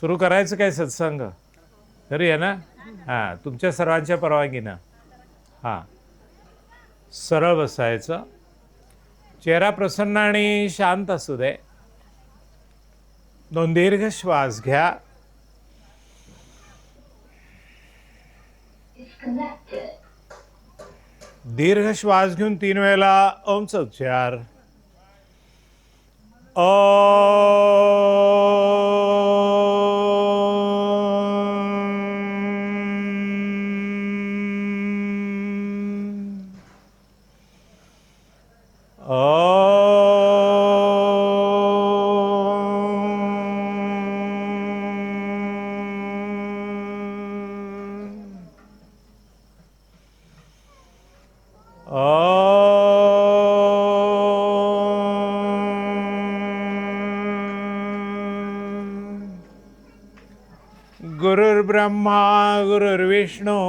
सुरू करायचं काय सत्संग? तरी आहे ना? हां, तुमच्या सर्वांच्या परवानगीनं. हां, सरळ बसायचं. चेहरा प्रसन्न आणि शांत असू दे. 2 दीर्घ श्वास घ्या. दीर्घ श्वास घेऊन 3 वेळेला ओमचा उच्चार. गुरुर्ब्रह्मा गुरुर्विष्णू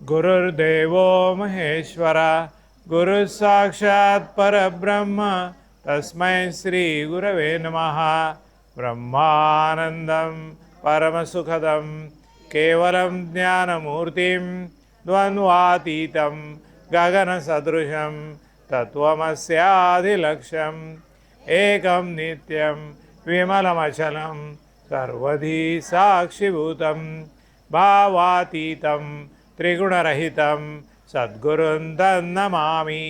गुरुर्देवो महेश्वरा गुरु साक्षात परब्रह्म तस्मै श्री गुरवे नमः. ब्रह्मानंदं परमसुखदं केवलं ज्ञानमूर्तिं द्वन्द्वातीतं गगनसदृशं तत्त्वमस्याधिलक्ष्यम् एकं नित्यं विमलमचलं सर्वधी साक्षिभूतं भावातीतं त्रिगुणरहितं सद्गुरुं तन्नमामि.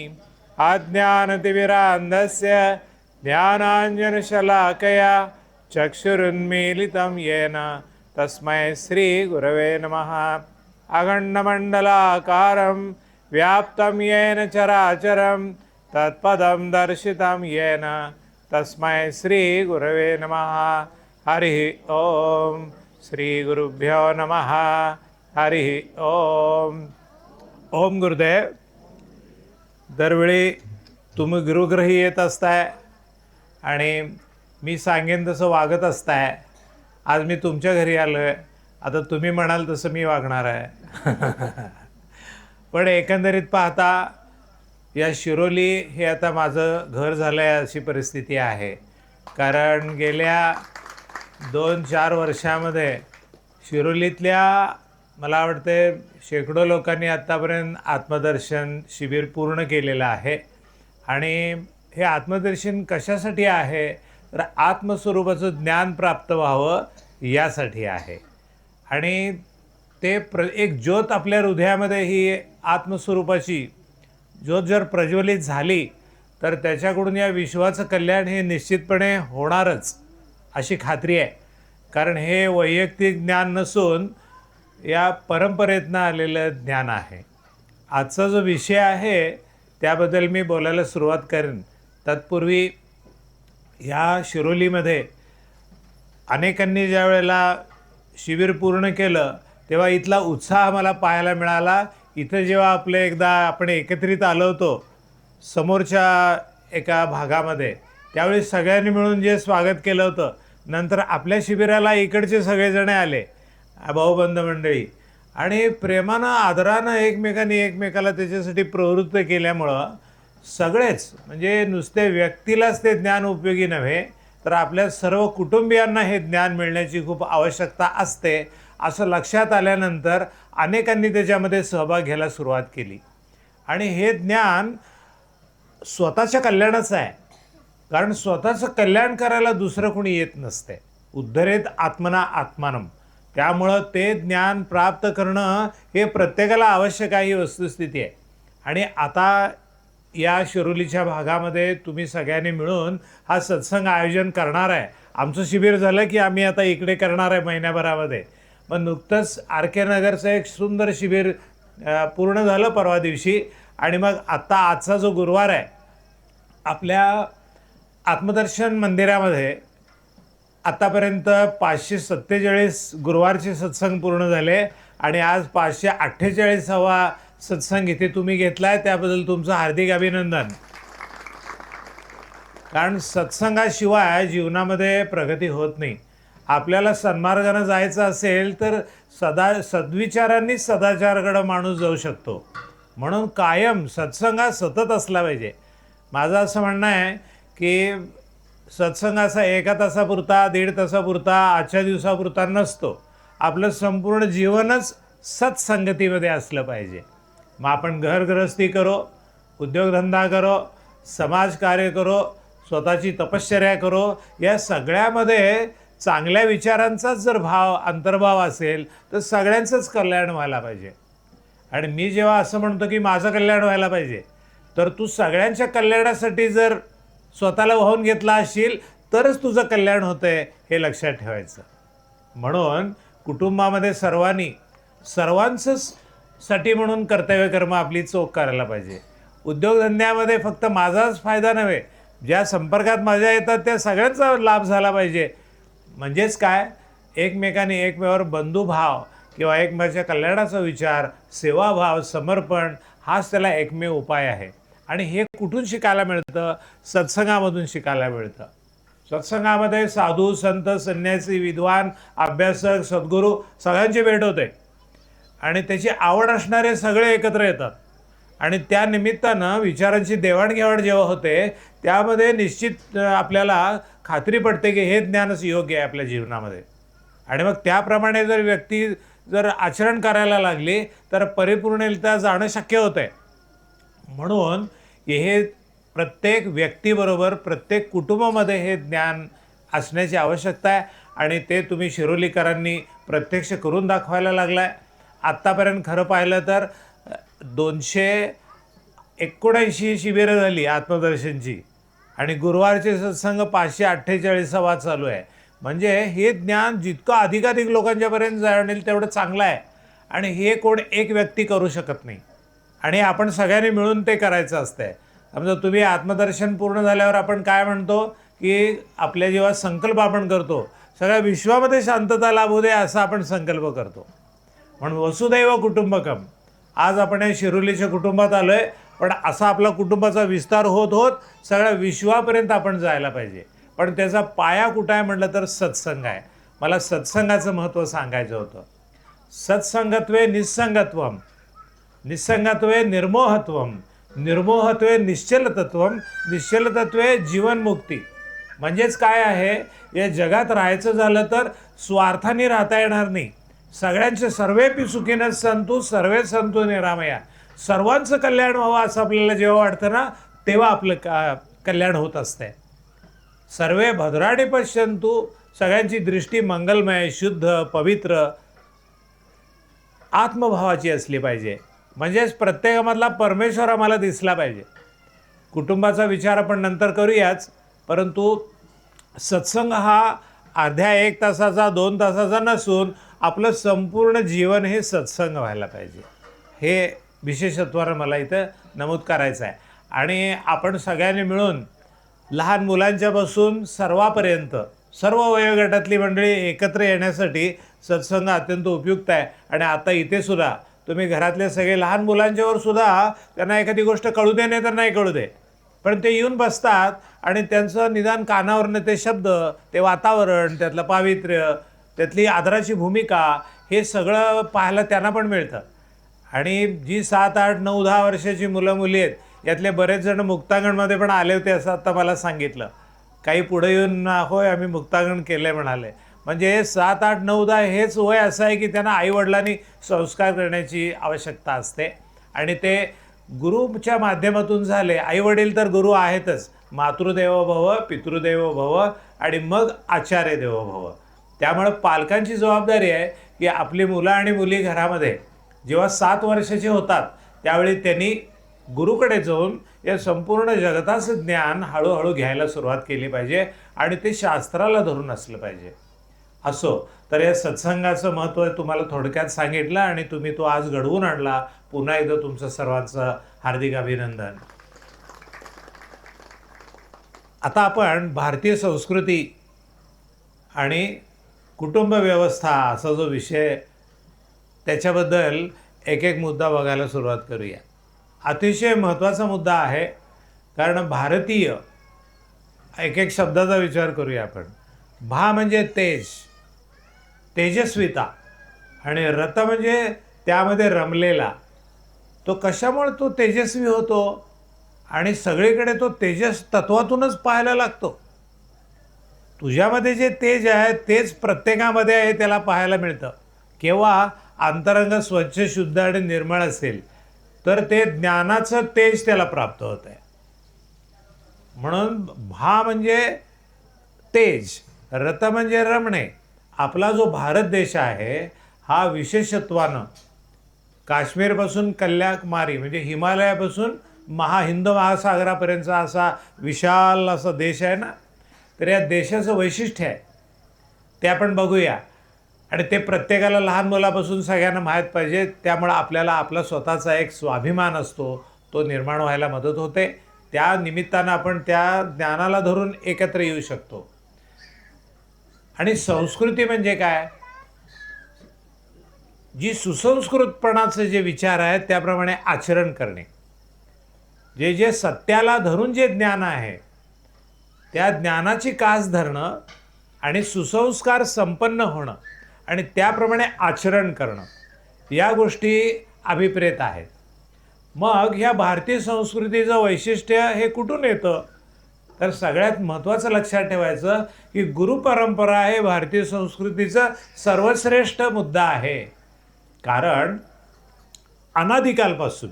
अज्ञानतिमिरान्धस्य ज्ञानाञ्जनशलाकया चक्षुरुन्मीलितं येन तस्मै श्रीगुरवे नमः. अखण्डमण्डलाकारं व्याप्तं येन चराचरं तत्पदं दर्शितं येन तस्मै श्रीगुरवे नमः. हरिः ओम. श्री गुरुभ्यो नमः. हरिः ओम. ओम गुरुदेव. दरवेळी तुम्ही गुरुग्रही येत असताय आणि मी सांगेन तसं वागत असताय. आज मी तुमच्या घरी आलो आहे. आता तुम्ही म्हणाल तसं मी वागणार आहे. पण एकंदरीत पाहता या शिरोली हे आता माझं घर झालं आहे अशी परिस्थिती आहे. कारण गेल्या 2-4 वर्षामध्ये शिरोलीतल्या मला वाटते शेकडो लोकांनी आत्तापर्यंत आत्मदर्शन शिबिर पूर्ण केलेलं आहे. आणि हे आत्मदर्शन कशासाठी आहे तर आत्मस्वरूपाचं ज्ञान प्राप्त व्हावं यासाठी आहे. आणि ते एक ज्योत आपल्या हृदयामध्ये ही आत्मस्वरूपाची ज्योत जर प्रज्वलित झाली तर त्याच्याकडून या विश्वाचं कल्याण हे निश्चितपणे होणारच अशी खात्री आहे. कारण हे वैयक्तिक ज्ञान नसून या परंपरेतनं आलेलं ज्ञान आहे. आजचा जो विषय आहे त्याबद्दल मी बोलायला सुरुवात करेन. तत्पूर्वी या शिरोलीमध्ये अनेकांनी ज्या वेळेला शिबिर पूर्ण केलं तेव्हा इथला उत्साह मला पाहायला मिळाला. इथं जेव्हा आपण एकत्रित आलो होतो समोरच्या एका भागामध्ये त्यावेळी सगळ्यांनी मिळून जे स्वागत केलं होतं. नंतर आपल्या शिबिराला इकडचे सगळेजण आले भाऊबंध मंडळी आणि प्रेमानं आदरानं एकमेकाला त्याच्यासाठी प्रवृत्त केल्यामुळं सगळेच म्हणजे नुसते व्यक्तीलाच ते ज्ञान उपयोगी नव्हे तर आपल्या सर्व कुटुंबियांना हे ज्ञान मिळण्याची खूप आवश्यकता असते असं लक्षात आल्यानंतर अनेकांनी त्याच्यामध्ये सहभाग घ्यायला सुरुवात केली. आणि हे ज्ञान स्वतःच्या कल्याणाचं आहे. कारण स्वतःचं कल्याण करायला दुसरं कोणी येत नसते. उद्धरेत आत्मना आत्मानम. त्यामुळं ते ज्ञान प्राप्त करणं हे प्रत्येकाला आवश्यक आहे ही वस्तुस्थिती आहे. आणि आता या शिरोलीच्या भागामध्ये तुम्ही सगळ्यांनी मिळून हा सत्संग आयोजन करणार आहे. आमचं शिबिर झालं की आम्ही आता इकडे करणार आहे महिन्याभरामध्ये. मग नुकतंच आर के नगरचं एक सुंदर शिबिर पूर्ण झालं परवा दिवशी. आणि मग आजचा जो गुरुवार आहे आपल्या आत्मदर्शन मंदिरामध्ये आत्तापर्यंत 547 गुरुवारचे सत्संग पूर्ण झाले आणि आज 548वा सत्संग इथे तुम्ही घेतला आहे. त्याबद्दल तुमचं हार्दिक अभिनंदन. कारण सत्संगाशिवाय जीवनामध्ये प्रगती होत नाही. आपल्याला सन्मार्गानं जायचं असेल तर सद्विचारांनीच सदाचाराकडे माणूस जाऊ शकतो. म्हणून कायम सत्संग हा सतत असला पाहिजे. माझं असं म्हणणं आहे की सत्संग असा 1 तासापुरता 1.5 तासापुरता आजच्या दिवसापुरता नसतो. आपलं संपूर्ण जीवनच सत्संगतीमध्ये असलं पाहिजे. मग आपण घरगृहस्थी करो, उद्योगधंदा करो, समाजकार्य करो, स्वतःची तपश्चर्या करो, या सगळ्यामध्ये चांगल्या विचारांचाच जर अंतर्भाव असेल तर सगळ्यांचंच कल्याण व्हायला पाहिजे. आणि मी जेव्हा असं म्हणतो की माझं कल्याण व्हायला पाहिजे, तर तू सगळ्यांच्या कल्याणासाठी जर स्वतःला वाहून घेतला असशील तरच तुझं कल्याण होतं आहे, हे लक्षात ठेवायचं. म्हणून कुटुंबामध्ये सर्वांचंच साठी म्हणून कर्तव्यकर्म आपली चोख करायला पाहिजे. उद्योगधंद्यामध्ये फक्त माझाच फायदा नव्हे, ज्या संपर्कात माझ्या येतात त्या सगळ्यांचा लाभ झाला पाहिजे. म्हणजेच काय, एकमेकांनी एकमेकावर बंधुभाव किंवा एकमेकाच्या कल्याणाचा विचार, सेवाभाव, समर्पण हाच त्याला एकमेव उपाय आहे. आणि हे कुठून शिकायला मिळतं? सत्संगामधून शिकायला मिळतं. सत्संगामध्ये साधू, संत, संन्यासी, विद्वान, अभ्यासक, सद्गुरू सगळ्यांची भेट होते आणि त्याची आवड असणारे सगळे एकत्र येतात. आणि त्या निमित्तानं विचारांची देवाणघेवाण जेव्हा होते त्यामध्ये निश्चित आपल्याला खात्री पडते की हे ज्ञानच योग्य आहे आपल्या जीवनामध्ये. आणि मग त्याप्रमाणे जर व्यक्ती जर आचरण करायला लागली तर परिपूर्णता जाणं शक्य होतं आहे. म्हणून हे प्रत्येक व्यक्तीबरोबर प्रत्येक कुटुंबामध्ये हे ज्ञान असण्याची आवश्यकता आहे. आणि ते तुम्ही शिरोलीकरांनी प्रत्यक्ष करून दाखवायला लागला आहे. आत्तापर्यंत खरं पाहिलं तर 279 शिबिरं झाली आत्मदर्शनची आणि गुरुवारचे सत्संग 548वा चालू आहे. म्हणजे हे ज्ञान जितकं अधिकाधिक लोकांच्यापर्यंत जाणेल तेवढं चांगलं आहे. आणि हे कोण एक व्यक्ती करू शकत नाही आणि आपण सगळ्यांनी मिळून ते करायचं असतंय. समजा तुम्ही आत्मदर्शन पूर्ण झाल्यावर आपण काय म्हणतो की आपल्या जेव्हा संकल्प आपण करतो सगळ्या विश्वामध्ये शांतता लाभू दे असा आपण संकल्प करतो. म्हणून वसुदैव कुटुंबकम, आज आपण या शिरोलीच्या कुटुंबात आलो आहे, पण असा आपला कुटुंबाचा विस्तार होत होत सगळ्या विश्वापर्यंत आपण जायला पाहिजे. पण त्याचा पाया कुठं आहे म्हटलं तर सत्संग आहे. मला सत्संगाचं महत्त्व सांगायचं होतं. सत्संगत्वे निस्संगत्वम, निस्संगत्वे निर्मोहत्वम, निर्मोहत्वे निश्चलतत्वम, निश्चलतत्वे जीवनमुक्ती. म्हणजेच काय आहे, या जगात राहायचं झालं तर स्वार्थाने राहता येणार नाही. सगळ्यांचे सर्वेपि सुखिनः सन्तु सर्वे सन्तु निरामया, सर्वांचं कल्याण व्हावं असं आपल्याला जेव्हा वाटतं ना तेव्हा आपलं कल्याण होत असतंय. सर्वे भद्राणि पश्यन्तु, सगळ्यांची दृष्टी मंगलमय, शुद्ध, पवित्र, आत्मभावाची असली पाहिजे. म्हणजेच प्रत्येकामधला परमेश्वर आम्हाला दिसला पाहिजे. कुटुंबाचा विचार आपण नंतर करूयाच, परंतु सत्संग हा अर्ध्या 1 तासाचा 2 तासाचा नसून आपलं संपूर्ण जीवन हे सत्संग व्हायला पाहिजे. हे विशेषत्वानं मला इथं नमूद करायचं आहे. आणि आपण सगळ्यांनी मिळून लहान मुलांच्यापासून सर्वापर्यंत सर्व वयोगटातली मंडळी एकत्र येण्यासाठी सत्संग अत्यंत उपयुक्त आहे. आणि आता इथे सुद्धा तुम्ही घरातले सगळे लहान मुलांच्यावर सुद्धा त्यांना एखादी गोष्ट कळू दे नाही तर नाही कळू दे, पण ते येऊन बसतात आणि त्यांचं निदान कानावरनं ते शब्द, ते वातावरण, त्यातलं पावित्र्य, त्यातली आदराची भूमिका हे सगळं पाहायला त्यांना पण मिळतं. आणि जी 7, 8, 9, 10 वर्षाची मुलं मुली आहेत यातले बरेच जण मुक्तांगणमध्ये पण आले होते असं आता मला सांगितलं. काही पुढे येऊन होय आम्ही मुक्तांगण केलं आहे म्हणाले. म्हणजे 7, 8, 9, 10 हेच वय असं आहे की त्यांना आईवडिलांनी संस्कार करण्याची आवश्यकता असते. आणि ते गुरुच्या माध्यमातून झाले. आईवडील तर गुरु आहेतच, मातृदेवो भव, पितृदेवो भव आणि मग आचार्य देवो भव. त्यामुळे पालकांची जबाबदारी आहे की आपली मुलं आणि मुली घरामध्ये जेव्हा 7 वर्षाचे होतात त्यावेळी त्यांनी गुरुकडे जाऊन या संपूर्ण जगताचं ज्ञान हळूहळू घ्यायला सुरुवात केली पाहिजे आणि ते शास्त्राला धरून असलं पाहिजे. असो तर या सत्संगाचं महत्त्व तुम्हाला थोडक्यात सांगितलं आणि तुम्ही तो आज घडवून आणला. पुन्हा एकदा तुमचं सर्वांचं हार्दिक अभिनंदन. आता आपण भारतीय संस्कृती आणि कुटुंब व्यवस्था असा जो विषय त्याच्याबद्दल एक एक मुद्दा बघायला सुरुवात करूया. अतिशय महत्त्वाचा मुद्दा आहे, कारण भारतीय एक एक शब्दाचा विचार करूया आपण. भा म्हणजे तेज, तेजस्विता, आणि रथ म्हणजे त्यामध्ये रमलेला. तो कशामुळे तो तेजस्वी होतो आणि सगळीकडे तो तेजस तत्वातूनच पाहायला लागतो. तुझ्यामध्ये जे तेज आहे तेच प्रत्येकामध्ये आहे, त्याला पाहायला मिळतं. केव्हा अंतरंग स्वच्छ, शुद्ध आणि निर्मळ असेल तर ते ज्ञानाचं तेज त्याला प्राप्त होत आहे. म्हणून भा म्हणजे तेज, रत म्हणजे रमणे. आपला जो भारत देश आहे हा विशेषत्वानं काश्मीरपासून कन्याकुमारी म्हणजे हिमालयापासून हिंद महासागरापर्यंतचा असा विशाल असा देश आहे ना. तर या देशाचं वैशिष्ट्य आहे ते आपण बघूया. आणि ते प्रत्येकाला लहान मुलापासून सगळ्यांना माहीत पाहिजे. त्यामुळं आपल्याला आपला स्वतःचा एक स्वाभिमान असतो, तो निर्माण व्हायला मदत होते. त्या निमित्तानं आपण त्या ज्ञानाला धरून एकत्र येऊ शकतो. आणि संस्कृती म्हणजे काय? जी सुसंस्कृतपणाचे जे विचार आहेत त्याप्रमाणे आचरण करणे. जे जे सत्याला धरून जे ज्ञान आहे त्या ज्ञानाची कास धरणं आणि सुसंस्कार संपन्न होणं आणि त्याप्रमाणे आचरण करणं, या गोष्टी अभिप्रेत आहेत. मग ह्या भारतीय संस्कृतीचं वैशिष्ट्य हे कुठून येतं? तर सगळ्यात महत्त्वाचं लक्षात ठेवायचं की गुरुपरंपरा हे भारतीय संस्कृतीचा सर्वश्रेष्ठ मुद्दा आहे. कारण अनादिकालपासून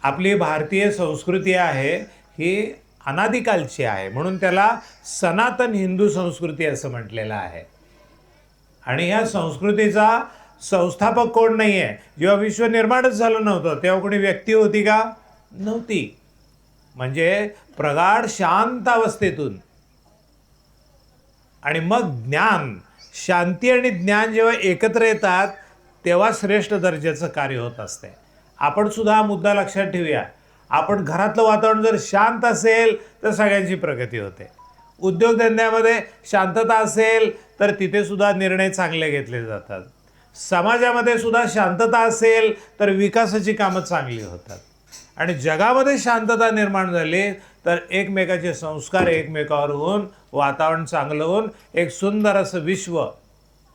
आपली भारतीय संस्कृती आहे ही अनादिकालची आहे, म्हणून त्याला सनातन हिंदू संस्कृती असं म्हटलेलं आहे. आणि ह्या संस्कृतीचा संस्थापक कोण नाही आहे. जेव्हा विश्व निर्माणच झालं नव्हतं तेव्हा कोणी व्यक्ती होती का? नव्हती. म्हणजे प्रगाढ शांत अवस्थेतून आणि मग ज्ञान, शांती आणि ज्ञान जेव्हा एकत्र येतात तेव्हा श्रेष्ठ दर्जाचं कार्य होत असते. आपण सुद्धा हा मुद्दा लक्षात ठेवूया. आपण घरातलं वातावरण जर शांत असेल तर सगळ्यांची प्रगती होते. उद्योगधंद्यामध्ये शांतता असेल तर तिथे सुद्धा निर्णय चांगले घेतले जातात. समाजामध्ये सुद्धा शांतता असेल तर विकासाची कामं चांगली होतात. आणि जगामध्ये शांतता निर्माण झाली तर एकमेकाचे संस्कार एकमेकावर होऊन वातावरण चांगलं होऊन एक सुंदर असं विश्व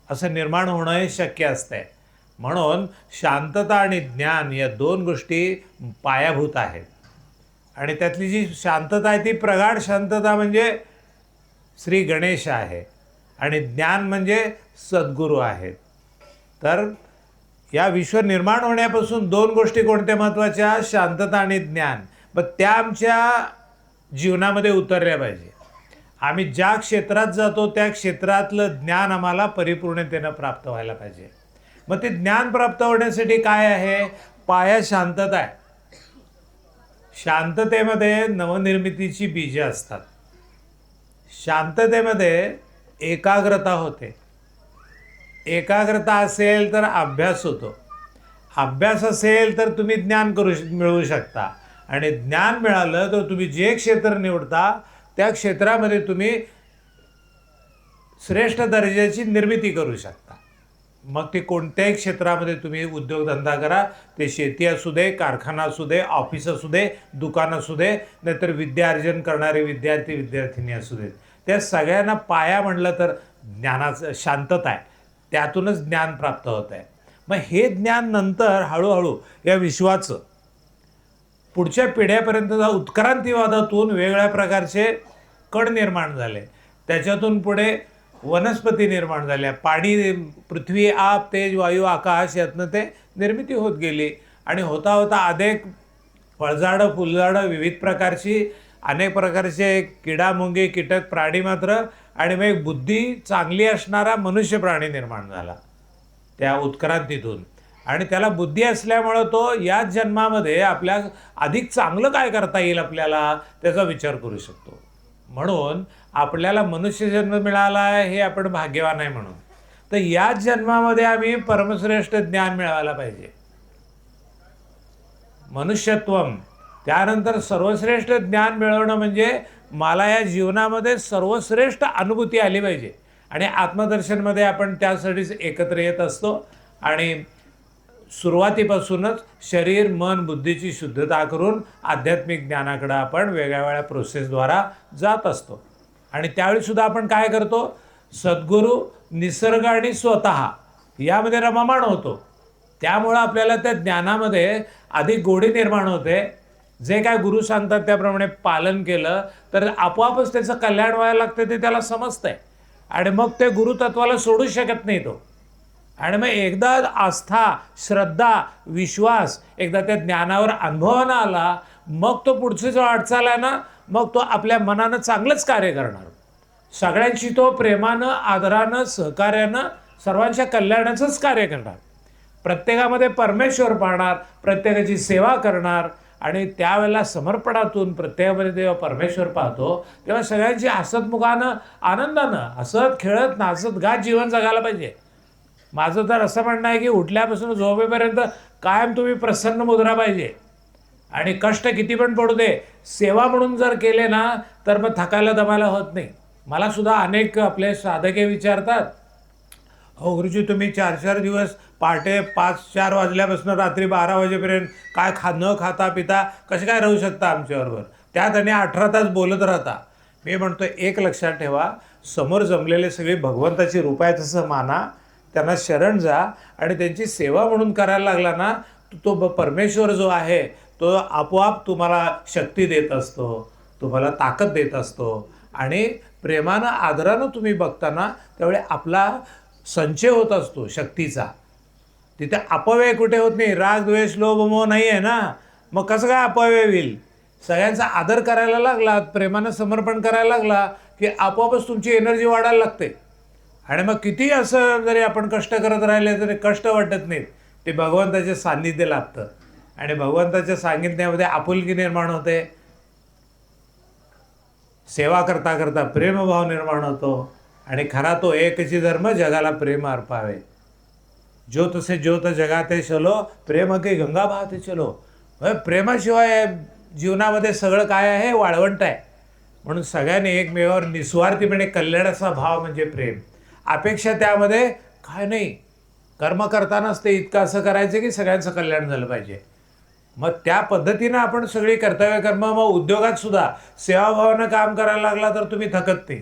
असं निर्माण होणं हे शक्य असते. म्हणून शांतता आणि ज्ञान या दोन गोष्टी पायाभूत आहेत. आणि त्यातली जी शांतता आहे ती प्रगाढ शांतता म्हणजे श्री गणेश आहे आणि ज्ञान म्हणजे सद्गुरू आहेत. तर या विश्व निर्माण होण्यापासून दोन गोष्टी कोणत्या महत्त्वाच्या? शांतता आणि ज्ञान. मग त्या आमच्या जीवनामध्ये उतरल्या पाहिजे. आम्ही ज्या क्षेत्रात जातो त्या क्षेत्रातलं ज्ञान आम्हाला परिपूर्णतेनं प्राप्त व्हायला पाहिजे. मग ते ज्ञान प्राप्त होण्यासाठी काय आहे? पाया शांतता आहे. शांततेमध्ये नवनिर्मितीची बीजे असतात. शांततेमध्ये एकाग्रता होते. एकाग्रता असेल तर अभ्यास होतो. अभ्यास असेल तर तुम्ही ज्ञान मिळवू शकता. आणि ज्ञान मिळालं तर तुम्ही जे क्षेत्र निवडता त्या क्षेत्रामध्ये तुम्ही श्रेष्ठ दर्जाची निर्मिती करू शकता. मग ते कोणत्याही क्षेत्रामध्ये तुम्ही उद्योगधंदा करा. ते शेती असू दे, कारखाना असू दे, ऑफिस असू दे, दुकान असू दे, नाहीतर विद्यार्जन करणारे विद्यार्थी विद्यार्थिनी असू देत. त्या सगळ्यांना पाया म्हणलं तर ज्ञानाचं शांतता आहे. त्यातूनच ज्ञान प्राप्त होत आहे. मग हे ज्ञान नंतर हळूहळू या विश्वाचं पुढच्या पिढ्यापर्यंतचा उत्क्रांतीवादातून वेगळ्या प्रकारचे कण निर्माण झाले. त्याच्यातून पुढे वनस्पती निर्माण झाल्या. पाणी, पृथ्वी, आप, तेज, वायू, आकाश यातनं ते निर्मिती होत गेली. आणि होता होता अनेक फळझाडं, फुलझाडं, विविध प्रकारची अनेक प्रकारचे किडामुंगी, कीटक, प्राणी मात्र आणि मग एक बुद्धी चांगली असणारा मनुष्य प्राणी निर्माण झाला त्या उत्क्रांतीतून. आणि त्याला बुद्धी असल्यामुळं तो याच जन्मामध्ये आपल्या अधिक चांगलं काय करता येईल आपल्याला त्याचा विचार करू शकतो. म्हणून आपल्याला मनुष्य जन्म मिळाला आहे हे आपण भाग्यवान आहे. म्हणून तर याच जन्मामध्ये आम्ही परमश्रेष्ठ ज्ञान मिळवायला पाहिजे. मनुष्यत्वम. त्यानंतर सर्वश्रेष्ठ ज्ञान मिळवणं म्हणजे मला या जीवनामध्ये सर्वश्रेष्ठ अनुभूती आली पाहिजे. आणि आत्मदर्शनमध्ये आपण त्यासाठीच एकत्र येत असतो. आणि सुरुवातीपासूनच शरीर, मन, बुद्धीची शुद्धता करून आध्यात्मिक ज्ञानाकडे आपण वेगळ्या वेगळ्या प्रोसेसद्वारा जात असतो. आणि त्यावेळीसुद्धा आपण काय करतो? सद्गुरू, निसर्ग आणि स्वतः यामध्ये रममाण होतो. त्यामुळं आपल्याला त्या ज्ञानामध्ये अधिक गोडी निर्माण होते. जे काय गुरु सांगतात त्याप्रमाणे पालन केलं तर आपोआपच त्याचं कल्याण व्हायला लागतं ते त्याला समजतंय. आणि मग ते गुरुतत्वाला सोडू शकत नाही तो. आणि मग एकदा आस्था, श्रद्धा, विश्वास एकदा त्या ज्ञानावर अनुभवानं आला, मग तो पुढची जो वाटचाल आहे ना, मग तो आपल्या मनानं चांगलंच कार्य करणार. सगळ्यांशी तो प्रेमानं, आदरानं, सहकार्यानं सर्वांच्या कल्याणाचंच कार्य करणार. प्रत्येकामध्ये परमेश्वर पाहणार, प्रत्येकाची सेवा करणार. आणि त्यावेळेला समर्पणातून प्रत्येकामध्ये जेव्हा परमेश्वर पाहतो, तेव्हा सगळ्यांची हसतमुखानं, आनंदानं, हसत खेळत नाचत गात जीवन जगायला पाहिजे. माझं तर असं म्हणणं आहे की उठल्यापासून झोपेपर्यंत कायम तुम्ही प्रसन्न मुद्रा पाहिजे. आणि कष्ट किती पण पडू दे, सेवा म्हणून जर केले ना, तर मग थकायला दमायला होत नाही. मला सुद्धा अनेक आपले साधके विचारतात, हो गुरुजी तुम्ही 4-4 दिवस पहाटे 5-4 वाजल्यापासून रात्री 12 वाजेपर्यंत काय न खाता पिता कसे काय राहू शकता आमच्याबरोबर, त्यात आणि 18 तास बोलत राहता. मी म्हणतो एक लक्षात ठेवा, समोर जमलेले सगळे भगवंताची रूप आहेत असं माना, त्यांना शरण जा आणि त्यांची सेवा म्हणून करायला लागला ना, तो परमेश्वर जो आहे तो आपोआप तुम्हाला शक्ती देत असतो, तुम्हाला ताकद देत असतो. आणि प्रेमानं आदरानं तुम्ही बघताना त्यावेळी आपला संचय होत असतो शक्तीचा. तिथे अपव्यय कुठे होत नाही. राग, द्वेष, लोभ, मोह नाही आहे ना, मग कसं काय अपव्यय होईल? सगळ्यांचा आदर करायला लागला, प्रेमानं समर्पण करायला लागला की आपोआपच तुमची एनर्जी वाढायला लागते. आणि मग किती असं जरी आपण कष्ट करत राहिले तरी कष्ट वाटत नाहीत. ते भगवंताचे सान्निध्य लाभतं आणि भगवंताच्या सान्निध्यामध्ये आपुलकी निर्माण होते. सेवा करता करता प्रेमभाव निर्माण होतो. आणि खरा तो एकची धर्म जगाला प्रेम अर्पावे. ज्योत से ज्योत जगाते चलो, प्रेम की गंगा बहाते चलो. प्रेमाशिवाय जीवनामध्ये सगळं काय आहे, वाळवंट आहे. म्हणून सगळ्यांनी एकमेकावर निस्वार्थीपणे कल्याणाचा भाव म्हणजे प्रेम. अपेक्षा त्यामध्ये काय नाही, कर्म करतानाच ते इतकं असं करायचं की सगळ्यांचं कल्याण झालं पाहिजे. मग त्या पद्धतीनं आपण सगळी कर्तव्य कर्म, मग उद्योगात सुद्धा सेवाभावानं काम करायला लागला तर तुम्ही थकत नाही.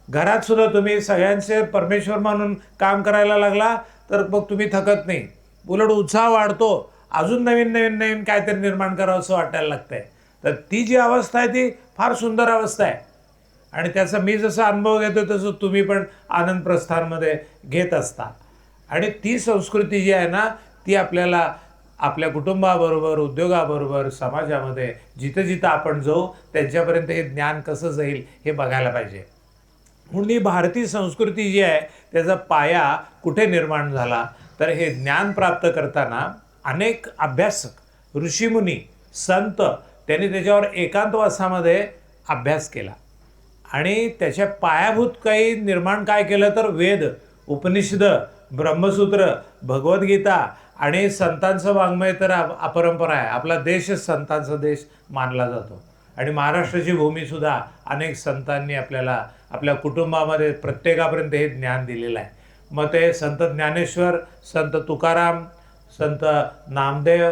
घरात सुद्धा तुम्ही सगळ्यांचे परमेश्वर मानून काम करायला लागला तर मग तुम्ही थकत नाही, उलट उत्साह वाढतो. अजून नवीन नवीन नवीन काहीतरी निर्माण करावं असं वाटायला लागतंय. तर ती जी अवस्था आहे ती फार सुंदर अवस्था आहे. आणि त्याचा मी जसा अनुभव घेतो तसं तुम्ही पण आनंद प्रस्थानमध्ये घेत असता. आणि ती संस्कृती जी आहे ना, ती आपल्याला आपल्या कुटुंबाबरोबर, उद्योगाबरोबर, समाजामध्ये जिथं जिथं आपण जाऊ त्यांच्यापर्यंत हे ज्ञान कसं जाईल हे बघायला पाहिजे. म्हणून ही भारतीय संस्कृती जी आहे त्याचा पाया कुठे निर्माण झाला तर हे ज्ञान प्राप्त करताना अनेक अभ्यासक, ऋषीमुनी, संत त्यांनी त्याच्यावर एकांतवासामध्ये अभ्यास केला. आणि त्याच्या पायाभूत काही निर्माण काय केलं तर वेद, उपनिषद, ब्रह्मसूत्र, भगवद्गीता आणि संतांचं वाङ्मय तर अपरंपरा आहे. आपला देशच संतांचा देश मानला जातो. आणि महाराष्ट्राची भूमीसुद्धा अनेक संतांनी आपल्याला आपल्या कुटुंबामध्ये प्रत्येकापर्यंत हे ज्ञान दिलेलं आहे. मग ते संत ज्ञानेश्वर, संत तुकाराम, संत नामदेव,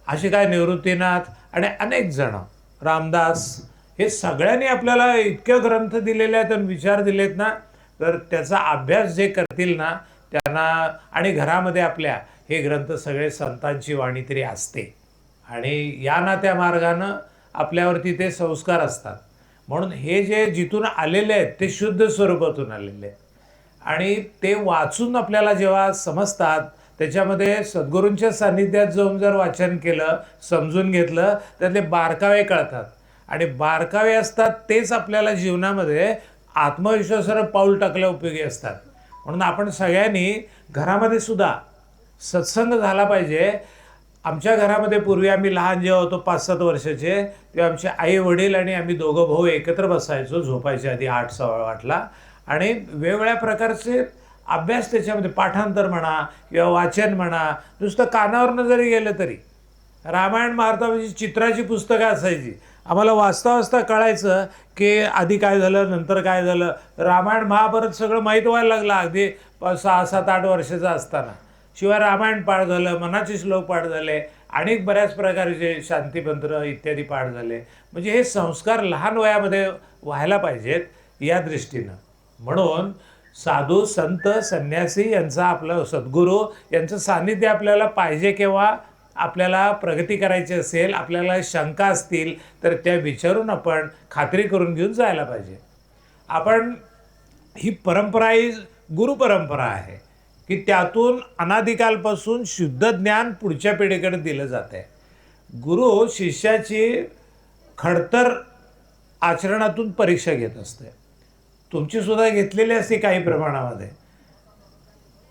असे काय निवृत्तीनाथ आणि अनेक जण, रामदास, हे सगळ्यांनी आपल्याला इतके ग्रंथ दिलेले आहेत आणि विचार दिलेत ना, तर त्याचा अभ्यास जे करतील ना त्यांना, आणि घरामध्ये आपल्या हे ग्रंथ सगळे संतांची वाणी तरी असते. आणि या ना त्या मार्गानं आपल्यावरती ते संस्कार असतात. म्हणून हे जे जिथून आलेले आहेत ते शुद्ध स्वरूपातून आलेले आहेत. आणि ते वाचून आपल्याला जेव्हा समजतात, त्याच्यामध्ये सद्गुरूंच्या सान्निध्यात जाऊन जर वाचन केलं, समजून घेतलं, त्यातले बारकावे कळतात. आणि बारकावे असतात तेच आपल्याला जीवनामध्ये आत्मविश्वासानं पाऊल टाकल्या उपयोगी असतात. म्हणून आपण सगळ्यांनी घरामध्ये सुद्धा सत्संग झाला पाहिजे. आमच्या घरामध्ये पूर्वी आम्ही लहान जेव्हा होतो 5-7 वर्षाचे, तेव्हा आमचे आई वडील आणि आम्ही दोघं भाऊ एकत्र बसायचो झोपायच्या आधी 8-8:15ला. आणि वेगवेगळ्या प्रकारचे अभ्यास त्याच्यामध्ये, पाठांतर म्हणा किंवा वाचन म्हणा, नुसतं कानावरनं जरी गेलं तरी. रामायण महाभारताची चित्राची पुस्तकं असायची. आम्हाला वाचता वाचता कळायचं की आधी काय झालं, नंतर काय झालं. रामायण महाभारत सगळं माहीत व्हायला लागलं अगदी 6-7-8 वर्षाचा असताना. शिवाय रामायण पाठ झालं, मनाचे श्लोक पाठ झाले, अनेक बऱ्याच प्रकारचे शांतिमंत्र इत्यादी पाठ झाले. म्हणजे हे संस्कार लहान वयामध्ये व्हायला पाहिजेत या दृष्टीनं. म्हणून साधू, संत, संन्यासी यांचा, आपलं सद्गुरू यांचं सान्निध्य आपल्याला पाहिजे. केव्हा आपल्याला प्रगती करायची असेल, आपल्याला शंका असतील तर त्या विचारून आपण खात्री करून घेऊन जायला पाहिजे. आपण ही परंपरा ही गुरुपरंपरा आहे की त्यातून अनादिकालपासून शुद्ध ज्ञान पुढच्या पिढीकडे दिलं जात आहे. गुरु शिष्याची खडतर आचरणातून परीक्षा घेत असते. तुमची सुद्धा घेतलेली असते काही प्रमाणामध्ये.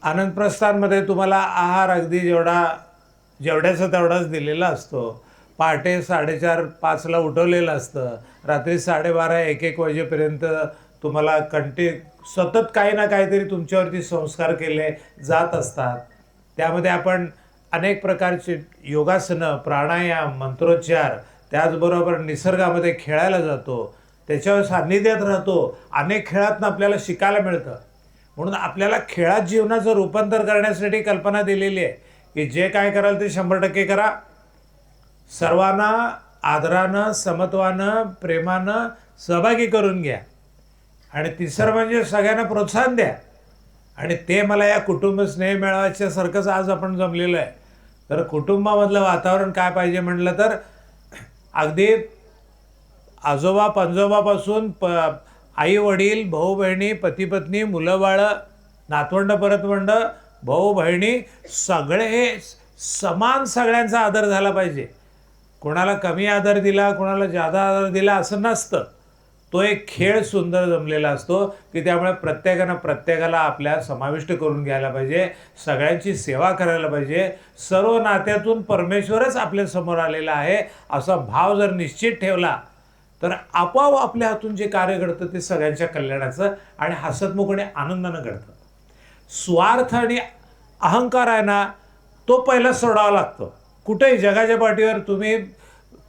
आनंदप्रस्थानमध्ये तुम्हाला आहार अगदी जेवढ्याचा तेवढाच दिलेला असतो. पहाटे 4:30-5ला उठवलेलं असतं. रात्री 12:30-1 वाजेपर्यंत तुम्हाला सतत काही ना काहीतरी तुमच्यावरती संस्कार केले जात असतात. त्यामध्ये आपण अनेक प्रकारचे योगासनं, प्राणायाम, मंत्रोच्चार, त्याचबरोबर निसर्गामध्ये खेळायला जातो, त्याच्यावर सान्निध्यात राहतो. अनेक खेळातनं आपल्याला शिकायला मिळतं. म्हणून आपल्याला खेळात जीवनाचं रूपांतर करण्यासाठी कल्पना दिलेली आहे की जे काय कराल ते 100% करा. सर्वांना आदरानं, समत्वानं, प्रेमानं सहभागी करून घ्या. आणि तिसरं म्हणजे सगळ्यांना प्रोत्साहन द्या. आणि ते मला या कुटुंब स्नेह मेळाव्याच्यासारखंच आज आपण जमलेलं आहे. तर कुटुंबामधलं वातावरण काय पाहिजे म्हटलं तर अगदी आजोबा पणजोबापासून आई वडील, भाऊ बहिणी, पती पत्नी, मुलं बाळं, नातवंड परतवंड, भाऊ बहिणी सगळे हे समान सगळ्यांचा आदर झाला पाहिजे. कोणाला कमी आदर दिला, कोणाला जादा आदर दिला असं नसतं. तो एक खेळ सुंदर जमलेला असतो की त्यामुळे प्रत्येकाला आपल्या समाविष्ट करून घ्यायला पाहिजे. सगळ्यांची सेवा करायला पाहिजे. सर्व नात्यातून परमेश्वरच आपल्यासमोर आलेला आहे असा भाव जर निश्चित ठेवला तर आपोआप आपल्या हातून जे कार्य घडतं ते सगळ्यांच्या कल्याणाचं आणि हसतमुखपणे आनंदानं घडतं. स्वार्थ आणि अहंकार आहे ना, तो पहिला सोडावा लागतो. कुठेही जगाच्या पाठीवर तुम्ही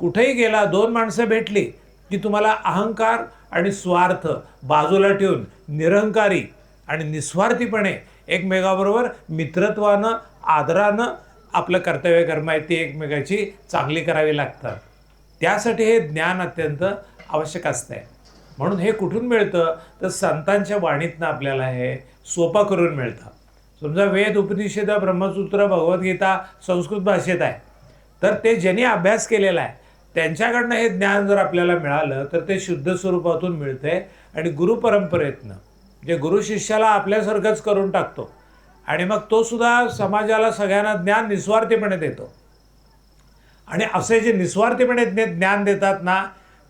कुठेही गेला, 2 माणसं भेटली की तुम्हाला अहंकार आणि स्वार्थ बाजूला ठेवून निरंकारी आणि निस्वार्थीपणे एकमेकाबरोबर मित्रत्वानं, आदरानं आपलं कर्तव्य कर्म आहे ती एकमेकाची चांगली करावी लागतात. त्यासाठी हे ज्ञान अत्यंत आवश्यक असतं. म्हणून हे कुठून मिळतं तर संतांच्या वाणीतनं आपल्याला हे सोपं करून मिळतं. समजा वेद, उपनिषद, ब्रह्मसूत्र, भगवद्गीता संस्कृत भाषेत आहे, तर ते ज्यांनी अभ्यास केलेला आहे त्यांच्याकडनं हे ज्ञान जर आपल्याला मिळालं तर ते शुद्ध स्वरूपातून मिळते. आणि गुरुपरंपरेतनं जे गुरु शिष्याला आपल्यासारखंच करून टाकतो आणि मग तो सुद्धा समाजाला सगळ्यांना ज्ञान निस्वार्थीपणे देतो. आणि असे जे निस्वार्थीपणे ज्ञान देतात ना,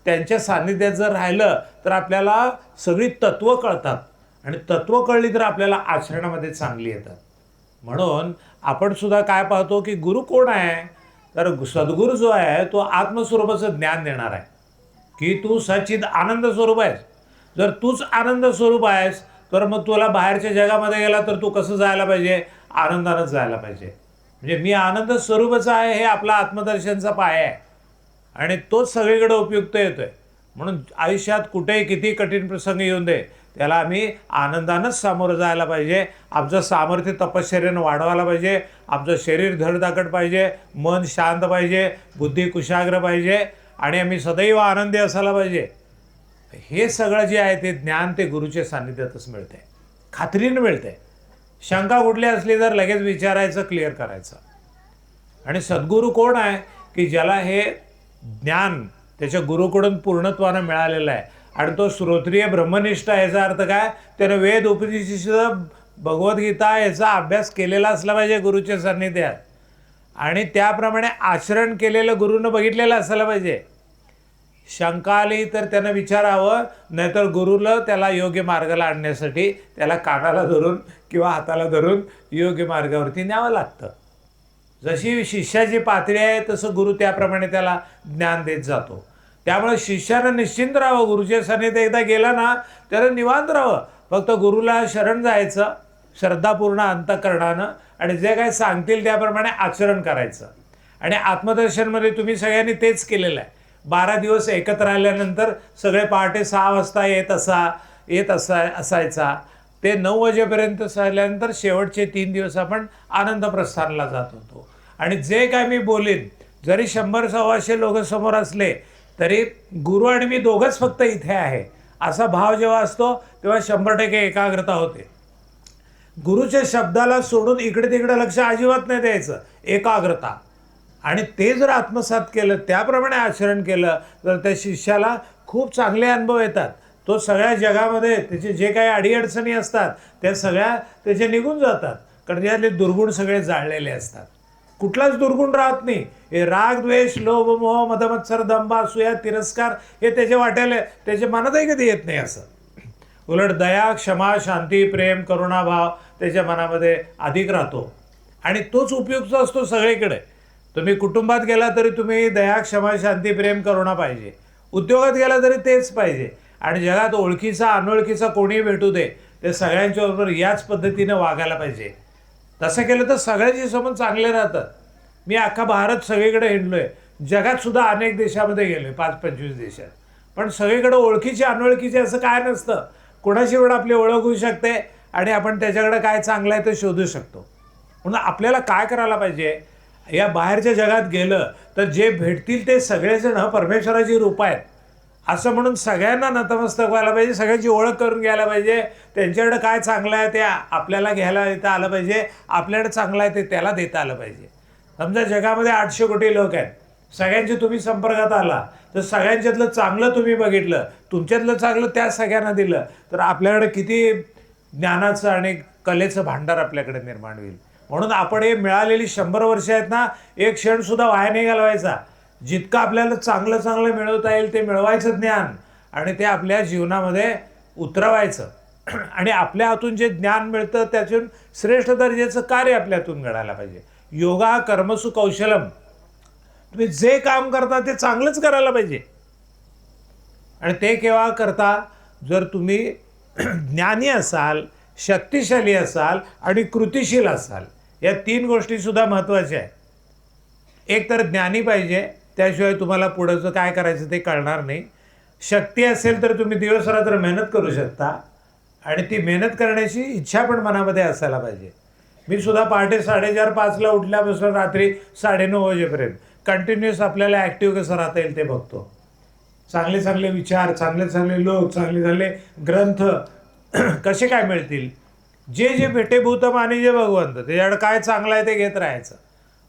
त्यांच्या सान्निध्यात जर राहिलं तर आपल्याला सगळी तत्त्व कळतात आणि तत्त्व कळली तर आपल्याला आचरणामध्ये चांगली येतात. म्हणून आपण सुद्धा काय पाहतो की गुरु कोण आहे तर सद्गुरू जो आहे तो आत्मस्वरूपाचं ज्ञान देणार आहे की तू सच्चिद आनंद स्वरूप आहेस. जर तूच आनंद स्वरूप आहेस तर मग तुला बाहेरच्या जगामध्ये गेला तर तू कसं जायला पाहिजे? आनंदानंच जायला पाहिजे. म्हणजे मी आनंद स्वरूपच आहे हे आपला आत्मदर्शनचा पाया आहे आणि तोच सगळीकडे उपयुक्त येतोय. म्हणून आयुष्यात कुठेही किती कठीण प्रसंग येऊन दे त्याला आम्ही आनंदानंच सामोरं जायला पाहिजे. आमचं सामर्थ्य तपश्चर्यानं वाढवायला पाहिजे. आमचं शरीर धडधाकट पाहिजे, मन शांत पाहिजे, बुद्धी कुशाग्र पाहिजे आणि आम्ही सदैव आनंदी असायला पाहिजे. हे सगळं जे आहे ते ज्ञान ते गुरुच्या सान्निध्यातच मिळते, खात्रीनं मिळते. शंका कुठली असली तर लगेच विचारायचं, क्लिअर करायचं. आणि सद्गुरू कोण आहे की ज्याला हे ज्ञान त्याच्या गुरुकडून पूर्णत्वानं मिळालेलं आहे आणि तो श्रोत्रिय ब्रह्मनिष्ठ आहे. याचा अर्थ काय? त्यानं वेद, उपनिषद, भगवद्गीता याचा अभ्यास केलेला असला पाहिजे गुरुच्या सान्निध्यात आणि त्याप्रमाणे आचरण केलेलं गुरुनं बघितलेलं असायला पाहिजे. शंका आली तर त्यानं विचारावं, नाहीतर गुरुला त्याला योग्य मार्गाला आणण्यासाठी त्याला कानाला धरून किंवा हाताला धरून योग्य मार्गावरती न्यावं लागतं. जशी शिष्याची पातळी आहे तसं गुरु त्याप्रमाणे त्याला ज्ञान देत जातो. त्यामुळे शिष्यानं निश्चिंत राहावं. गुरुच्या सान्निध्यात एकदा गेला ना त्याला निवांत राहावं. फक्त गुरुला शरण जायचं श्रद्धापूर्ण अंतःकरणानं आणि जे काही सांगतील त्याप्रमाणे आचरण करायचं. आणि आत्मदर्शनमध्ये तुम्ही सगळ्यांनी तेच केलेलं आहे. 12 दिवस एकत्र राहिल्यानंतर सगळे पहाटे 6 वाजता येत असायचा. ते 9 वाजेपर्यंत झाल्यानंतर शेवटचे 3 दिवस आपण आनंद प्रस्थानला जात होतो. आणि जे काय मी बोलीन, जरी 100-125 लोक समोर असले तरी गुरु आणि मी दोघंच फक्त इथे आहे असा भाव जेव्हा असतो तेव्हा 100% एकाग्रता होते. गुरुच्या शब्दाला सोडून इकडे तिकडे लक्ष अजिबात नाही द्यायचं, एकाग्रता. आणि ते जर आत्मसात केलं, त्याप्रमाणे आचरण केलं तर त्या शिष्याला खूप चांगले अनुभव येतात. तो सगळ्या जगामध्ये त्याचे जे काही अडीअडचणी असतात त्या सगळ्या त्याचे निघून जातात, कारण त्यातले दुर्गुण सगळे जाळलेले असतात. कुठलाच दुर्गुण राहत नाही. हे राग, द्वेष, लोभ, मोह, मदमत्सर, दंभ, असूया, तिरस्कार हे त्याच्या वाट्याला त्याच्या मनातही कधी येत नाही. असं उलट दया, क्षमा, शांती, प्रेम, करुणाभाव त्याच्या मनामध्ये अधिक राहतो आणि तोच उपयुक्त असतो सगळीकडे. तुम्ही कुटुंबात गेला तरी तुम्ही दया, क्षमा, शांती, प्रेम, करुणा पाहिजे. उद्योगात गेला तरी तेच पाहिजे. आणि जगात ओळखीचा अनोळखीचा कोणी भेटू दे, ते सगळ्यांच्या बरोबर याच पद्धतीनं वागायला पाहिजे. तसं केलं तर सगळ्यांचे संबंध चांगले राहतात. मी अख्खा भारत सगळीकडे हिंडलो आहे, जगात सुद्धा अनेक देशामध्ये गेलो आहे, 5-25 देशात. पण सगळीकडे ओळखीचे अनोळखीचे असं काय नसतं. कोणाशी वेळ आपली ओळख होऊ शकते आणि आपण त्याच्याकडे काय चांगलं आहे ते शोधू शकतो. म्हणून आपल्याला काय करायला पाहिजे, या बाहेरच्या जगात गेलं तर जे भेटतील ते सगळेजण परमेश्वराची रूप आहेत असं म्हणून सगळ्यांना नतमस्तक व्हायला पाहिजे, सगळ्यांची ओळख करून घ्यायला पाहिजे. त्यांच्याकडे काय चांगलं आहे ते आपल्याला घ्यायला देता आलं पाहिजे, आपल्याकडे चांगलं आहे ते त्याला देता आलं पाहिजे. समजा जगामध्ये 800 कोटी लोक आहेत, सगळ्यांचे तुम्ही संपर्कात आला तर सगळ्यांच्यातलं चांगलं तुम्ही बघितलं, तुमच्यातलं चांगलं त्या सगळ्यांना दिलं तर आपल्याकडे किती ज्ञानाचं आणि कलेचं भांडार आपल्याकडे निर्माण होईल. म्हणून आपण हे मिळालेली 100 वर्ष आहेत ना, एक क्षणसुद्धा वाया नाही घालवायचा. जितकं आपल्याला चांगलं चांगलं मिळवता येईल ते मिळवायचं ज्ञान आणि ते आपल्या जीवनामध्ये उतरवायचं. आणि आपल्या हातून जे ज्ञान मिळतं त्यातून श्रेष्ठ दर्जाचं कार्य आपल्या हातून घडायला पाहिजे. योगा कर्मसु कौशलम. तुम्ही जे काम करता ते चांगलंच करायला पाहिजे. आणि ते केव्हा करता, जर तुम्ही ज्ञानी असाल, शक्तिशाली असाल आणि कृतिशील असाल. या 3 गोष्टीसुद्धा महत्त्वाच्या आहेत. एक तर ज्ञानी पाहिजे, त्याशिवाय तुम्हाला पुढचं काय करायचं ते कळणार नाही. शक्ती असेल तर तुम्ही दिवसरात्र मेहनत करू शकता आणि ती मेहनत करण्याची इच्छा पण मनामध्ये असायला पाहिजे. मी सुद्धा पहाटे 4:30-5ला उठल्यापासून रात्री 9:30 वाजेपर्यंत कंटिन्युअस आपल्याला ॲक्टिव्ह कसं राहता येईल ते बघतो. चांगले चांगले विचार, चांगले चांगले लोक, चांगले चांगले ग्रंथ कसे काय मिळतील. जे जे भेटेभूतम आणि जे भगवंत त्याच्याकडे काय चांगलं आहे ते घेत राहायचं.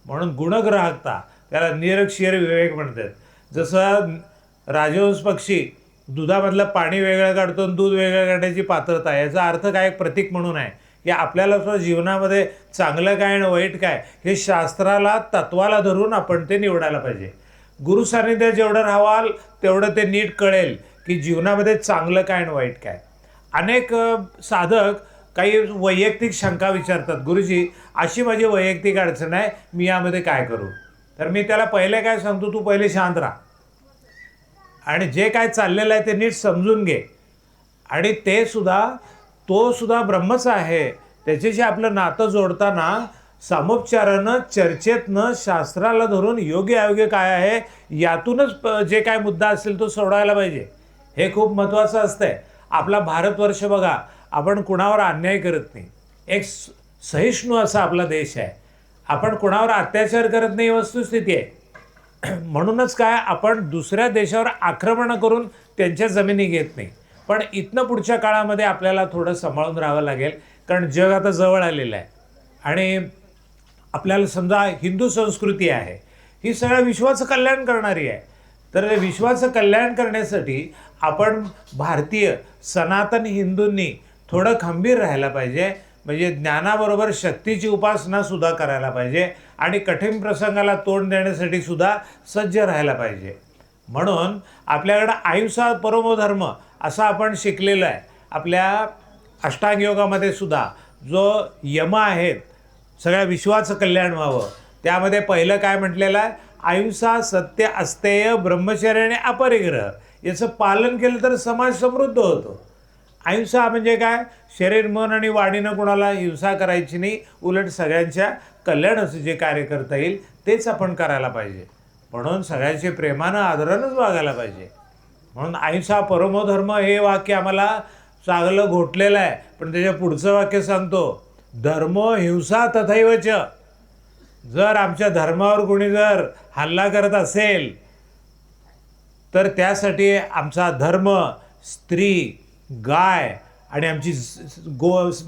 म्हणून गुणग्राहकता, त्याला निरक्षीर विवेक म्हणतात. जसं राजहंस पक्षी दुधामधलं पाणी वेगळं काढतो आणि दूध वेगळं काढण्याची पात्रता, याचा अर्थ काय एक प्रतीक म्हणून आहे की आपल्याला सुद्धा जीवनामध्ये चांगलं काय आणि वाईट काय हे शास्त्राला तत्वाला धरून आपण ते निवडायला पाहिजे. गुरु सानिध्यात जेवढं राहाल तेवढं ते नीट कळेल की जीवनामध्ये चांगलं काय आणि वाईट काय. अनेक साधक काही वैयक्तिक शंका विचारतात, गुरुजी अशी माझी वैयक्तिक अडचण आहे, मी यामध्ये काय करू. तर मी त्याला पहिले काय सांगतो, तू पहिले शांत राहा आणि जे काय चाललेलं आहे ते नीट समजून घे. आणि तो सुद्धा ब्रह्मच आहे. त्याच्याशी आपलं नातं जोडताना सामोपचारानं, चर्चेतनं, शास्त्राला धरून योग्य अयोग्य काय आहे यातूनच जे काय मुद्दा असेल तो सोडवायला पाहिजे. हे खूप महत्त्वाचं असतंय. आपला भारतवर्ष बघा, आपण कुणावर अन्याय करत नाही. एक सहिष्णू असा आपला देश आहे. आपण कुणावर अत्याचार करत नाही, वस्तुस्थिती आहे. म्हणूनच काय आपण दुसऱ्या देशावर आक्रमण करून त्यांच्या जमिनी घेत नाही. पण इथनं पुढच्या काळामध्ये आपल्याला थोडं सांभाळून राहावं लागेल, कारण जग आता जवळ आलेलं आहे. आणि आपल्याला समजा हिंदू संस्कृती आहे, ही सगळ्या विश्वाचं कल्याण करणारी आहे. तर विश्वाचं कल्याण करण्यासाठी आपण भारतीय सनातन हिंदूंनी थोडं खंबीर राहायला पाहिजे. म्हणजे ज्ञानाबरोबर शक्तीची उपासना सुद्धा करायला पाहिजे आणि कठीण प्रसंगाला तोंड देण्यासाठी सुद्धा सज्ज राहायला पाहिजे. म्हणून आपल्याकडं अहिंसा परमो धर्म असं आपण शिकलेलं आहे. आपल्या अष्टांग योगामध्ये सुद्धा जो यम आहेत, सगळ्या विश्वाचं कल्याण व्हावं, त्यामध्ये पहिलं काय म्हटलेलं आहे, अहिंसा, सत्य, अस्तेय, ब्रह्मचर्य आणि अपरिग्रह याचं पालन केलं तर समाज समृद्ध होतो. अहिंसा म्हणजे काय, शरीर मन आणि वाणीनं कोणाला हिंसा करायची नाही, उलट सगळ्यांच्या कल्याणाचं जे कार्य करता येईल तेच आपण करायला पाहिजे. म्हणून सगळ्यांचे प्रेमानं आदरानंच वागायला पाहिजे. म्हणून अहिंसा परमो धर्म हे वाक्य आम्हाला चांगलं घोटलेलं आहे. पण त्याच्या पुढचं वाक्य सांगतो, धर्मो हिंसा तथैवच. जर आमच्या धर्मावर कोणी जर हल्ला करत असेल तर त्यासाठी आमचा धर्म, स्त्री, गाय आणि आमची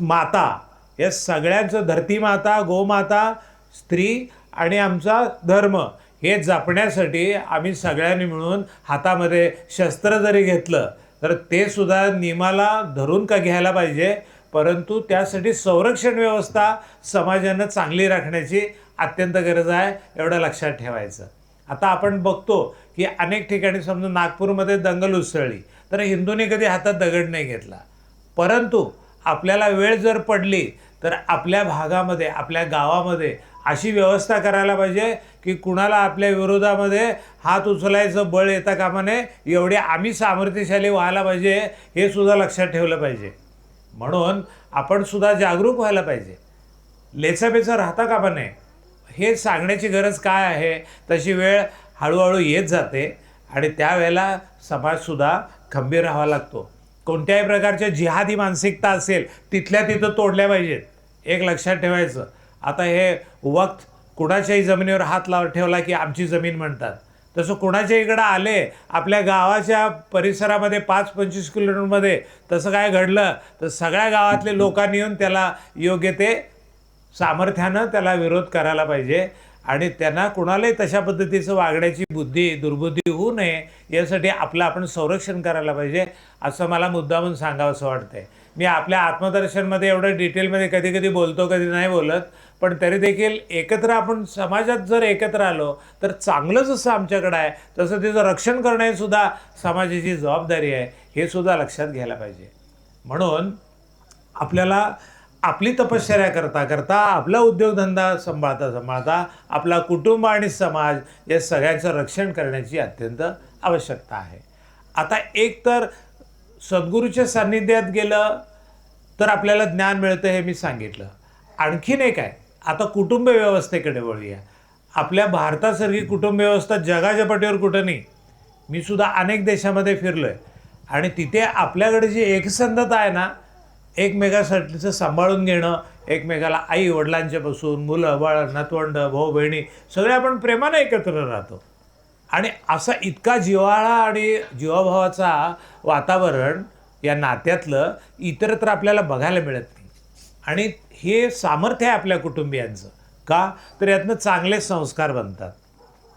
माता, या सगळ्यांचं, धरती माता, गोमाता, स्त्री आणि आमचा धर्म हे जपण्यासाठी आम्ही सगळ्यांनी मिळून हातामध्ये शस्त्र जरी घेतलं तर ते सुद्धा नियमाला धरून का घ्यायला पाहिजे, परंतु त्यासाठी संरक्षण व्यवस्था समाजानं चांगली राखण्याची अत्यंत गरज आहे, एवढं लक्षात ठेवायचं. आता आपण बघतो की अनेक ठिकाणी समजा नागपूरमध्ये दंगल उसळली तर हिंदूंनी कधी हातात दगड नाही घेतला, परंतु आपल्याला वेळ जर पडली तर आपल्या भागामध्ये आपल्या गावामध्ये अशी व्यवस्था करायला पाहिजे की कुणाला आपल्या विरोधामध्ये हात उचलायचं बळ येता कामा नये, एवढे आम्ही सामर्थ्यशाली व्हायला पाहिजे, हे सुद्धा लक्षात ठेवलं पाहिजे. म्हणून आपण सुद्धा जागरूक व्हायला पाहिजे, लेचापेचा राहता कामा नये. हे सांगण्याची गरज काय आहे, तशी वेळ हळूहळू येत जाते आणि त्यावेळेला समाजसुद्धा खंबीर राहावा लागतो. कोणत्याही प्रकारच्या जिहादी मानसिकता असेल तिथल्या तिथं तोडल्या पाहिजेत, एक लक्षात ठेवायचं. आता हे वक्त कुणाच्याही जमिनीवर हात ठेवला की आमची जमीन म्हणतात, तसं कुणाच्या इकडं आले आपल्या गावाच्या परिसरामध्ये 5-25 किलोमीटरमध्ये तसं काय घडलं तर सगळ्या गावातले लोकांनी येऊन त्याला योग्य ते सामर्थ्यानं त्याला विरोध करायला पाहिजे आणि त्यांना कुणालाही तशा पद्धतीचं वागण्याची दुर्बुद्धी होऊ नये यासाठी आपलं आपण संरक्षण करायला पाहिजे, असं मला मुद्दामून सांगावंसं वाटतंय. मी आपल्या आत्मदर्शनमध्ये एवढं डिटेलमध्ये कधी कधी बोलतो, कधी नाही बोलत, पण तरी देखील एकत्र आपण समाजात जर एकत्र आलो तर चांगलं जसं आमच्याकडं आहे तसं त्याचं रक्षण करणेसुद्धा समाजाची जबाबदारी आहे, हे सुद्धा लक्षात घ्यायला पाहिजे. म्हणून आपल्याला आपली तपश्चर्या करता करता आपला उद्योगधंदा सांभाळता आपला कुटुंब आणि समाज या सगळ्यांचं रक्षण करण्याची अत्यंत आवश्यकता आहे. आता एक तर सद्गुरूच्या सान्निध्यात गेलं तर आपल्याला ज्ञान मिळतं, हे मी सांगितलं. आणखीन एक आहे, आता कुटुंब व्यवस्थेकडे वळूया. आपल्या भारतासारखी कुटुंब व्यवस्था जगाच्या पाठीवर कुठं नाही. मी सुद्धा अनेक देशामध्ये फिरलो आहे आणि तिथे आपल्याकडे जी एकसंधता आहे ना, एकमेकासाठीचं सांभाळून घेणं, एकमेकाला आई वडिलांच्यापासून मुलं बाळ नातवंड भाऊ बहिणी सगळे आपण प्रेमानं एकत्र राहतो आणि असा इतका जिव्हाळा आणि जीवाभावाचा वातावरण या नात्यातलं इतरत्र आपल्याला बघायला मिळत नाही. आणि हे सामर्थ्य आहे आपल्या कुटुंबियांचं, का तर यातनं चांगले संस्कार बनतात.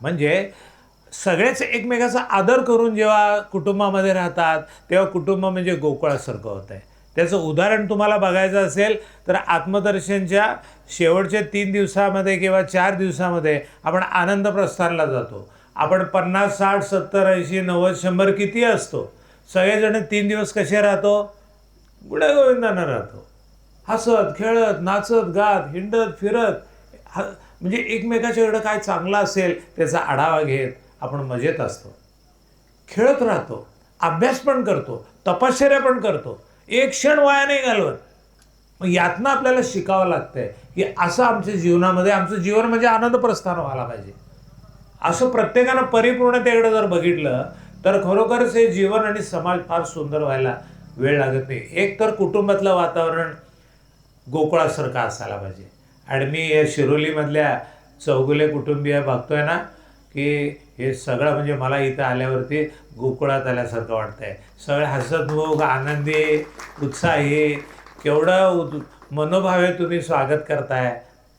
म्हणजे सगळेच एकमेकाचा आदर करून जेव्हा कुटुंबामध्ये राहतात तेव्हा कुटुंब म्हणजे गोकुळासारखं होतं आहे. त्याचं उदाहरण तुम्हाला बघायचं असेल तर आत्मदर्शनच्या शेवटच्या 3 दिवसामध्ये किंवा 4 दिवसामध्ये आपण आनंद प्रस्थानला जातो. आपण 50, 60, 70, 80, 90, 100 किती असतो, सगळेजण 3 दिवस कसे राहतो, गुण्यागोविंदानं राहतो, हसत खेळत नाचत गात हिंडत फिरत, म्हणजे एकमेकाच्याकडं काय चांगलं असेल त्याचा आढावा घेत आपण मजेत असतो, खेळत राहतो, अभ्यास पण करतो, तपश्चर्या पण करतो, एक क्षण वाया नाही घालवत. मग यातनं आपल्याला शिकावं लागतंय की असं आमच्या जीवनामध्ये आमचं जीवन म्हणजे आनंद प्रस्थान व्हायला पाहिजे. असं प्रत्येकानं परिपूर्णतेकडे जर बघितलं तर खरोखरच हे जीवन आणि समाज फार सुंदर व्हायला वेळ लागत नाही. एक तर कुटुंबातलं वातावरण गोकुळासारखं असायला पाहिजे. आणि मी या शिरोलीमधल्या चौगुले कुटुंबीय बघतोय ना की हे सगळं म्हणजे मला इथं आल्यावरती गोकुळात आल्यासारखं वाटतंय. सगळे हसतमुख आनंदी उत्साही, केवढं मनोभावे तुम्ही स्वागत करताय.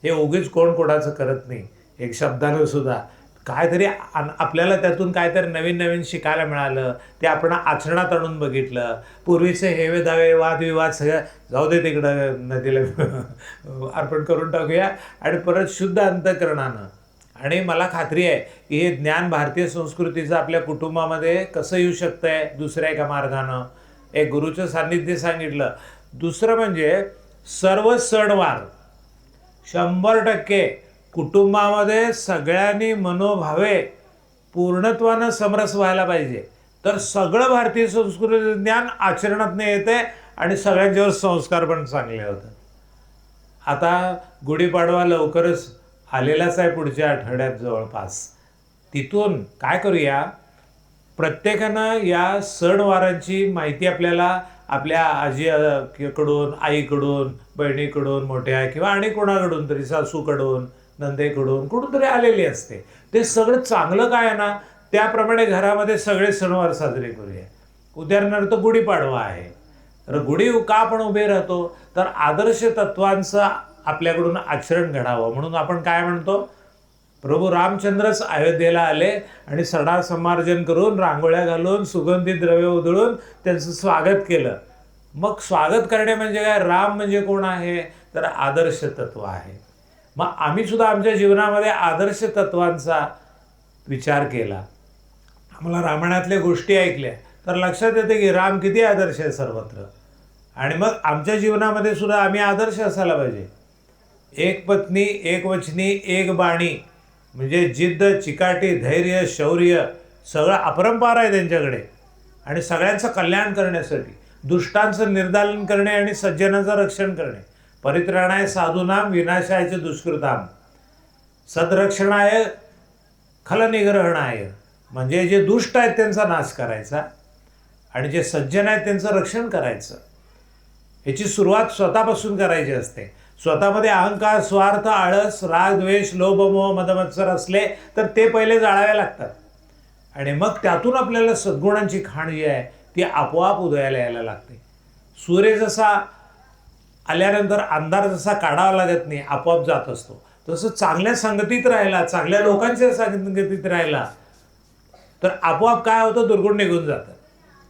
हे उगीच कोण कोणाचं करत नाही, एक शब्दानं सुद्धा काहीतरी आपल्याला त्यातून काहीतरी नवीन नवीन शिकायला मिळालं, ते आपण आचरणात आणून बघितलं. पूर्वीचे हेवे दावे वादविवाद सगळं जाऊ दे तिकडं, नदीला अर्पण करून टाकूया आणि परत शुद्ध अंतःकरणानं. आणि मला खात्री आहे की हे ज्ञान भारतीय संस्कृतीचं आपल्या कुटुंबामध्ये कसं येऊ शकतं आहे दुसऱ्या एका मार्गानं. एक गुरुचं सान्निध्य सांगितलं. दुसरं म्हणजे सर्व सणवार 100% कुटुंबामध्ये सगळ्यांनी मनोभावे पूर्णत्वानं समरस व्हायला पाहिजे, तर सगळं भारतीय संस्कृतीचं ज्ञान आचरणात येते आणि सगळ्यांच्यावर संस्कार पण चांगले होतात. आता गुढीपाडवा लवकरच आलेलाच आहे, पुढच्या आठवड्यात जवळपास. तिथून काय करूया, प्रत्येकानं या सणवारांची माहिती आपल्याला आपल्या आजीकडून आईकडून बहिणीकडून मोठ्या किंवा आणि कोणाकडून तरी सासूकडून नंदेकडून कुठून तरी आलेली असते. ते सगळं चांगलं काय आहे ना, त्याप्रमाणे घरामध्ये सगळे सणवार साजरे करूया. उदाहरणार्थ गुढीपाडवा आहे, तर गुढी का आपण उभे राहतो, तर आदर्श तत्वांचं आपल्याकडून आचरण घडावं म्हणून आपण काय म्हणतो, प्रभू रामचंद्रच अयोध्येला आले आणि सडा समार्जन करून रांगोळ्या घालून सुगंधी द्रव्य उधळून त्यांचं स्वागत केलं. मग स्वागत करणे म्हणजे काय? राम म्हणजे कोण आहे? तर आदर्श तत्व आहे. मग आम्ही सुद्धा आमच्या जीवनामध्ये आदर्श तत्वांचा विचार केला. आम्हाला रामायणातल्या गोष्टी ऐकल्या तर लक्षात येते की राम किती आदर्श आहे सर्वत्र. आणि मग आमच्या जीवनामध्ये सुद्धा आम्ही आदर्श असायला पाहिजे. एक पत्नी, एक वचनी, एक बाणी, म्हणजे जिद्द, चिकाटी, धैर्य, शौर्य सगळं अपरंपार आहे त्यांच्याकडे. आणि सगळ्यांचं कल्याण करण्यासाठी दुष्टांचं निर्दालन करणे आणि सज्जनाचं रक्षण करणे. परित्राणाय साधूनाम विनाशायचे दुष्कृताम, सदरक्षणाय खलनिग्रहणाय, म्हणजे जे दुष्ट आहेत त्यांचा नाश करायचा आणि जे सज्जन आहेत त्यांचं रक्षण करायचं. याची सुरुवात स्वतःपासून करायची असते. स्वतःमध्ये अहंकार, स्वार्थ, आळस, राग, द्वेष, लोभ, मोह, मदमत्सर असले तर ते पहिले जाळावे लागतात. आणि मग त्यातून आपल्याला सद्गुणांची खाण जी आहे ती आपोआप उदयाला यायला लागते. सूर्य जसा आल्यानंतर अंधार जसा काढावा लागत नाही, आपोआप जात असतो, तसं चांगल्या संगतीत राहिला, चांगल्या लोकांच्या संगतीत राहिला तर आपोआप काय होतं? दुर्गुण निघून जातं,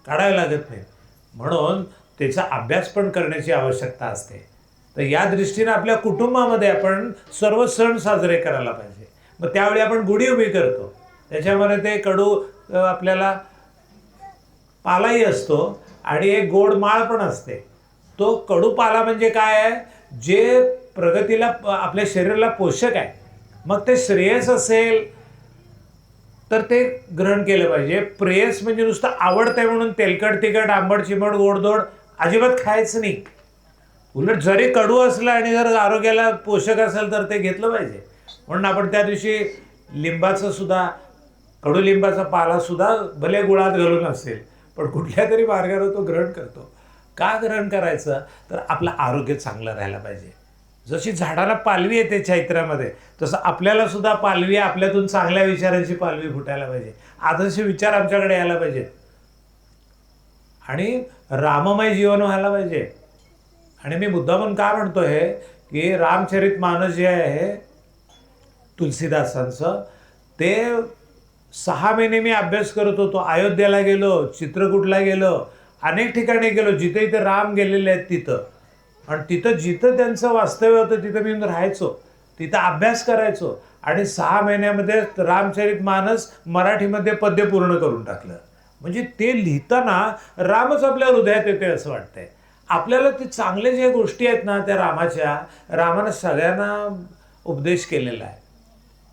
काढावे लागत नाही. म्हणून त्याचा अभ्यास पण करण्याची आवश्यकता असते. तर या दृष्टीने आपल्या कुटुंबामध्ये आपण सर्व सण साजरे करायला पाहिजे. मग त्यावेळी आपण गुढी उभी करतो, त्याच्यामध्ये ते कडू आपल्याला पालाही असतो आणि एक गोड माळ पण असते. तो कडू पाला म्हणजे काय आहे? जे प्रगतीला, आपल्या शरीराला पोषक आहे. मग ते श्रेयस असेल तर ते ग्रहण केलं पाहिजे. प्रेयस म्हणजे नुसतं आवडतंय म्हणून तेलकट, तिखट, आंबट, चिमट, गोडधोड अजिबात खायचं नाही. उलट जरी कडू असलं आणि जर आरोग्याला पोषक असेल तर ते घेतलं पाहिजे. म्हणून आपण त्या दिवशी लिंबाचं सुद्धा, कडुलिंबाचा पाला सुद्धा भले गुळात घालून असेल पण कुठल्या तरी मार्गाने तो ग्रहण करतो. का ग्रहण करायचं? तर आपलं आरोग्य चांगलं राहायला पाहिजे. जशी झाडाला पालवी येते चैत्रामध्ये, तसं आपल्याला सुद्धा पालवी, आपल्यातून चांगल्या विचारांची पालवी फुटायला पाहिजे. आदर्श विचार आमच्याकडे यायला पाहिजेत आणि राममय जीवन व्हायला पाहिजे. आणि मी मुद्दामून का म्हणतो हे की रामचरित मानस जे आहे तुलसीदासांचं, ते 6 महिने मी अभ्यास करत होतो. अयोध्येला गेलो, चित्रकूटला गेलो, अनेक ठिकाणी गेलो जिथे इथे राम गेलेले आहेत तिथं. आणि तिथं जिथं त्यांचं वास्तव्य होतं तिथं मी राहायचो, तिथं अभ्यास करायचो आणि 6 महिन्यामध्ये रामचरित मानस मराठीमध्ये पद्य पूर्ण करून टाकलं. म्हणजे ते लिहिताना रामच आपल्या हृदयात येते असं वाटतंय. आपल्याला ते चांगले जे गोष्टी आहेत ना त्या रामानं सगळ्यांना उपदेश केलेला आहे.